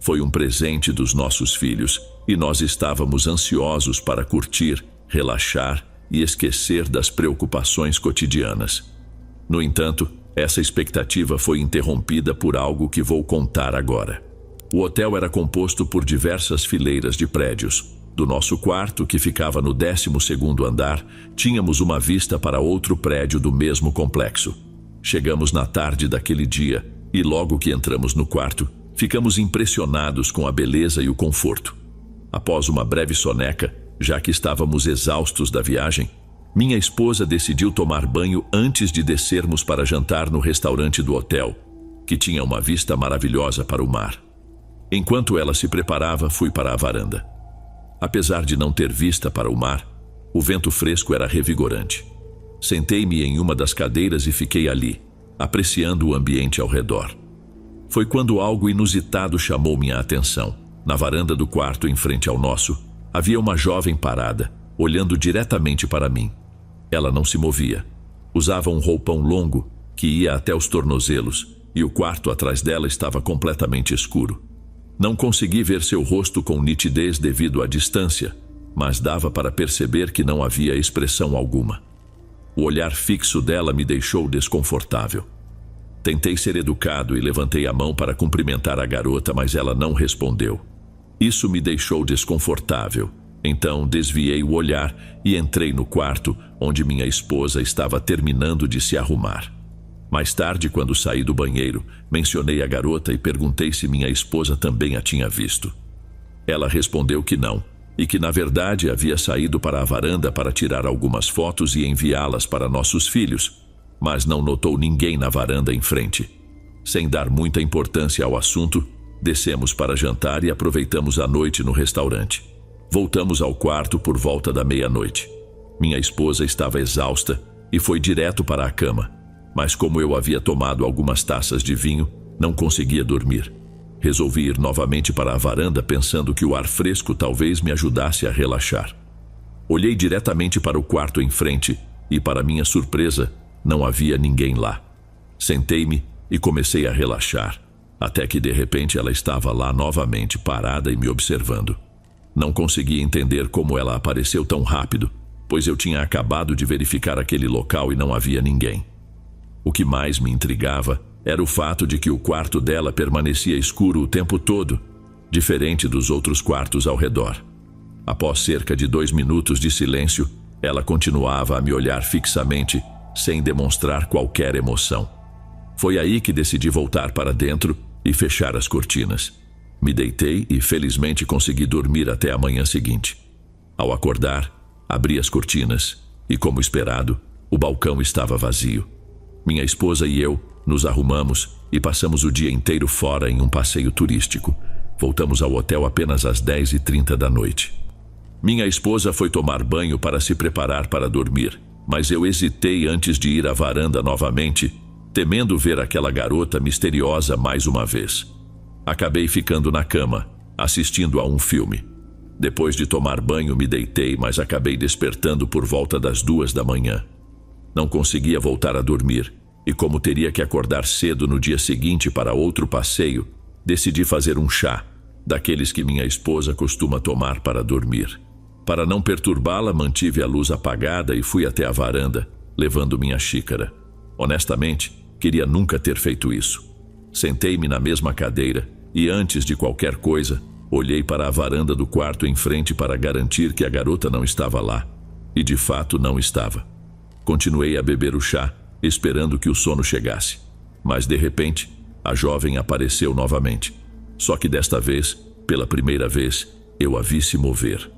Foi um presente dos nossos filhos e nós estávamos ansiosos para curtir, relaxar e esquecer das preocupações cotidianas. No entanto, essa expectativa foi interrompida por algo que vou contar agora. O hotel era composto por diversas fileiras de prédios. Do nosso quarto, que ficava no 12º andar, tínhamos uma vista para outro prédio do mesmo complexo. Chegamos na tarde daquele dia e logo que entramos no quarto, ficamos impressionados com a beleza e o conforto. Após uma breve soneca, já que estávamos exaustos da viagem, minha esposa decidiu tomar banho antes de descermos para jantar no restaurante do hotel, que tinha uma vista maravilhosa para o mar. Enquanto ela se preparava, fui para a varanda. Apesar de não ter vista para o mar, o vento fresco era revigorante. Sentei-me em uma das cadeiras e fiquei ali, apreciando o ambiente ao redor. Foi quando algo inusitado chamou minha atenção. Na varanda do quarto em frente ao nosso, havia uma jovem parada, olhando diretamente para mim. Ela não se movia. Usava um roupão longo que ia até os tornozelos e o quarto atrás dela estava completamente escuro. Não consegui ver seu rosto com nitidez devido à distância, mas dava para perceber que não havia expressão alguma. O olhar fixo dela me deixou desconfortável. Tentei ser educado e levantei a mão para cumprimentar a garota, mas ela não respondeu. Isso me deixou desconfortável. Então desviei o olhar e entrei no quarto, onde minha esposa estava terminando de se arrumar. Mais tarde, quando saí do banheiro, mencionei a garota e perguntei se minha esposa também a tinha visto. Ela respondeu que não, e que na verdade havia saído para a varanda para tirar algumas fotos e enviá-las para nossos filhos, mas não notou ninguém na varanda em frente. Sem dar muita importância ao assunto, descemos para jantar e aproveitamos a noite no restaurante. Voltamos ao quarto por volta da meia-noite. Minha esposa estava exausta e foi direto para a cama, mas como eu havia tomado algumas taças de vinho, não conseguia dormir. Resolvi ir novamente para a varanda pensando que o ar fresco talvez me ajudasse a relaxar. Olhei diretamente para o quarto em frente e, para minha surpresa, não havia ninguém lá. Sentei-me e comecei a relaxar, até que de repente ela estava lá novamente parada e me observando. Não conseguia entender como ela apareceu tão rápido, pois eu tinha acabado de verificar aquele local e não havia ninguém. O que mais me intrigava era o fato de que o quarto dela permanecia escuro o tempo todo, diferente dos outros quartos ao redor. Após cerca de 2 minutos de silêncio, ela continuava a me olhar fixamente, sem demonstrar qualquer emoção. Foi aí que decidi voltar para dentro e fechar as cortinas. Me deitei e felizmente consegui dormir até a manhã seguinte. Ao acordar, abri as cortinas e, como esperado, o balcão estava vazio. Minha esposa e eu nos arrumamos e passamos o dia inteiro fora em um passeio turístico. Voltamos ao hotel apenas às 10h30 da noite. Minha esposa foi tomar banho para se preparar para dormir, mas eu hesitei antes de ir à varanda novamente, temendo ver aquela garota misteriosa mais uma vez. Acabei ficando na cama, assistindo a um filme. Depois de tomar banho, me deitei, mas acabei despertando por volta das 2 da manhã. Não conseguia voltar a dormir, e como teria que acordar cedo no dia seguinte para outro passeio, decidi fazer um chá, daqueles que minha esposa costuma tomar para dormir. Para não perturbá-la, mantive a luz apagada e fui até a varanda, levando minha xícara. Honestamente, queria nunca ter feito isso. Sentei-me na mesma cadeira e, antes de qualquer coisa, olhei para a varanda do quarto em frente para garantir que a garota não estava lá. E de fato não estava. Continuei a beber o chá, esperando que o sono chegasse. Mas de repente, a jovem apareceu novamente. Só que desta vez, pela primeira vez, eu a vi se mover.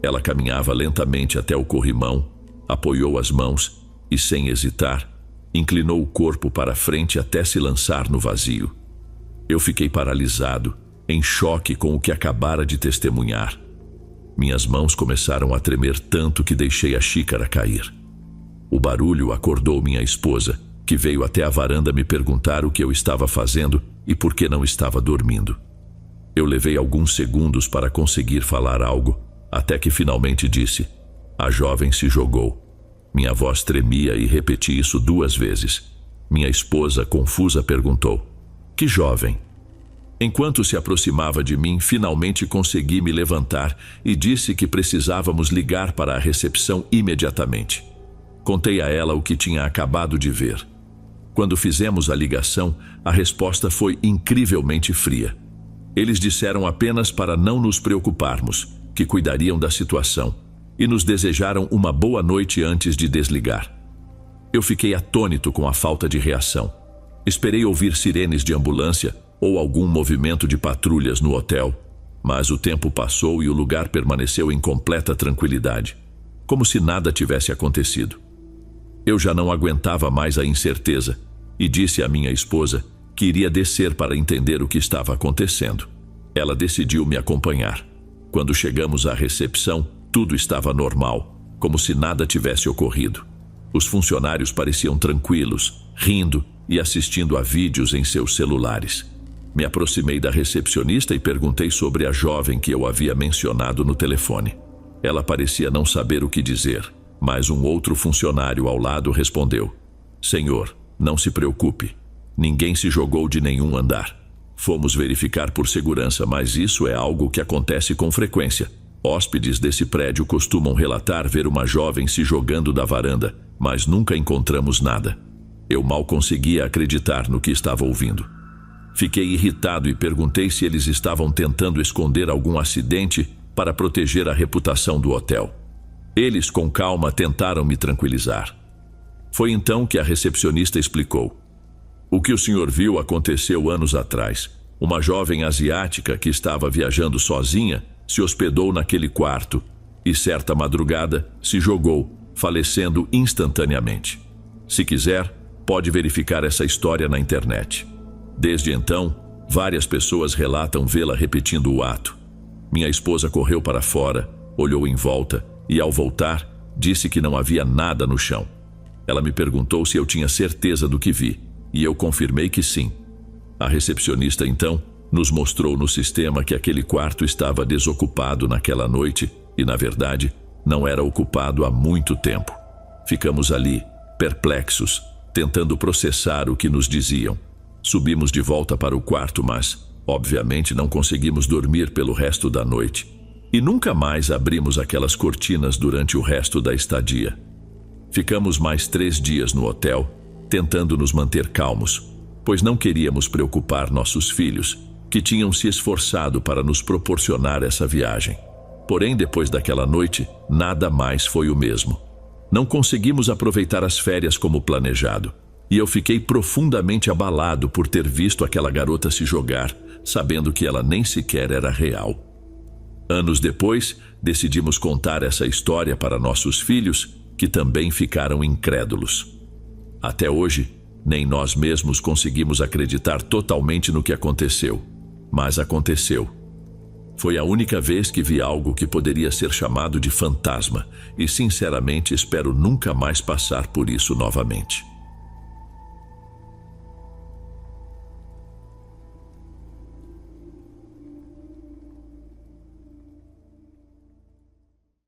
Ela caminhava lentamente até o corrimão, apoiou as mãos e, sem hesitar, inclinou o corpo para frente até se lançar no vazio. Eu fiquei paralisado, em choque com o que acabara de testemunhar. Minhas mãos começaram a tremer tanto que deixei a xícara cair. O barulho acordou minha esposa, que veio até a varanda me perguntar o que eu estava fazendo e por que não estava dormindo. Eu levei alguns segundos para conseguir falar algo, até que finalmente disse: "A jovem se jogou." Minha voz tremia e repeti isso 2 vezes. Minha esposa, confusa, perguntou: "Que jovem?" Enquanto se aproximava de mim, finalmente consegui me levantar e disse que precisávamos ligar para a recepção imediatamente. Contei a ela o que tinha acabado de ver. Quando fizemos a ligação, a resposta foi incrivelmente fria. Eles disseram apenas para não nos preocuparmos, que cuidariam da situação, e nos desejaram uma boa noite antes de desligar. Eu fiquei atônito com a falta de reação. Esperei ouvir sirenes de ambulância ou algum movimento de patrulhas no hotel, mas o tempo passou e o lugar permaneceu em completa tranquilidade, como se nada tivesse acontecido. Eu já não aguentava mais a incerteza e disse à minha esposa que iria descer para entender o que estava acontecendo. Ela decidiu me acompanhar. Quando chegamos à recepção, tudo estava normal, como se nada tivesse ocorrido. Os funcionários pareciam tranquilos, rindo e assistindo a vídeos em seus celulares. Me aproximei da recepcionista e perguntei sobre a jovem que eu havia mencionado no telefone. Ela parecia não saber o que dizer, mas um outro funcionário ao lado respondeu: "Senhor, não se preocupe. Ninguém se jogou de nenhum andar. Fomos verificar por segurança, mas isso é algo que acontece com frequência. Hóspedes desse prédio costumam relatar ver uma jovem se jogando da varanda, mas nunca encontramos nada." Eu mal conseguia acreditar no que estava ouvindo. Fiquei irritado e perguntei se eles estavam tentando esconder algum acidente para proteger a reputação do hotel. Eles, com calma, tentaram me tranquilizar. Foi então que a recepcionista explicou: "O que o senhor viu aconteceu anos atrás. Uma jovem asiática que estava viajando sozinha se hospedou naquele quarto e, certa madrugada, se jogou, falecendo instantaneamente. Se quiser, pode verificar essa história na internet. Desde então, várias pessoas relatam vê-la repetindo o ato. Minha esposa correu para fora, olhou em volta e, ao voltar, disse que não havia nada no chão. Ela me perguntou se eu tinha certeza do que vi, e eu confirmei que sim. A recepcionista, então, nos mostrou no sistema que aquele quarto estava desocupado naquela noite e, na verdade, não era ocupado há muito tempo. Ficamos ali, perplexos, tentando processar o que nos diziam. Subimos de volta para o quarto, mas, obviamente, não conseguimos dormir pelo resto da noite. E nunca mais abrimos aquelas cortinas durante o resto da estadia. Ficamos mais 3 dias no hotel, tentando nos manter calmos, pois não queríamos preocupar nossos filhos, que tinham se esforçado para nos proporcionar essa viagem. Porém, depois daquela noite, nada mais foi o mesmo. Não conseguimos aproveitar as férias como planejado, e eu fiquei profundamente abalado por ter visto aquela garota se jogar, sabendo que ela nem sequer era real. Anos depois, decidimos contar essa história para nossos filhos, que também ficaram incrédulos. Até hoje, nem nós mesmos conseguimos acreditar totalmente no que aconteceu, mas aconteceu. Foi a única vez que vi algo que poderia ser chamado de fantasma, e sinceramente espero nunca mais passar por isso novamente.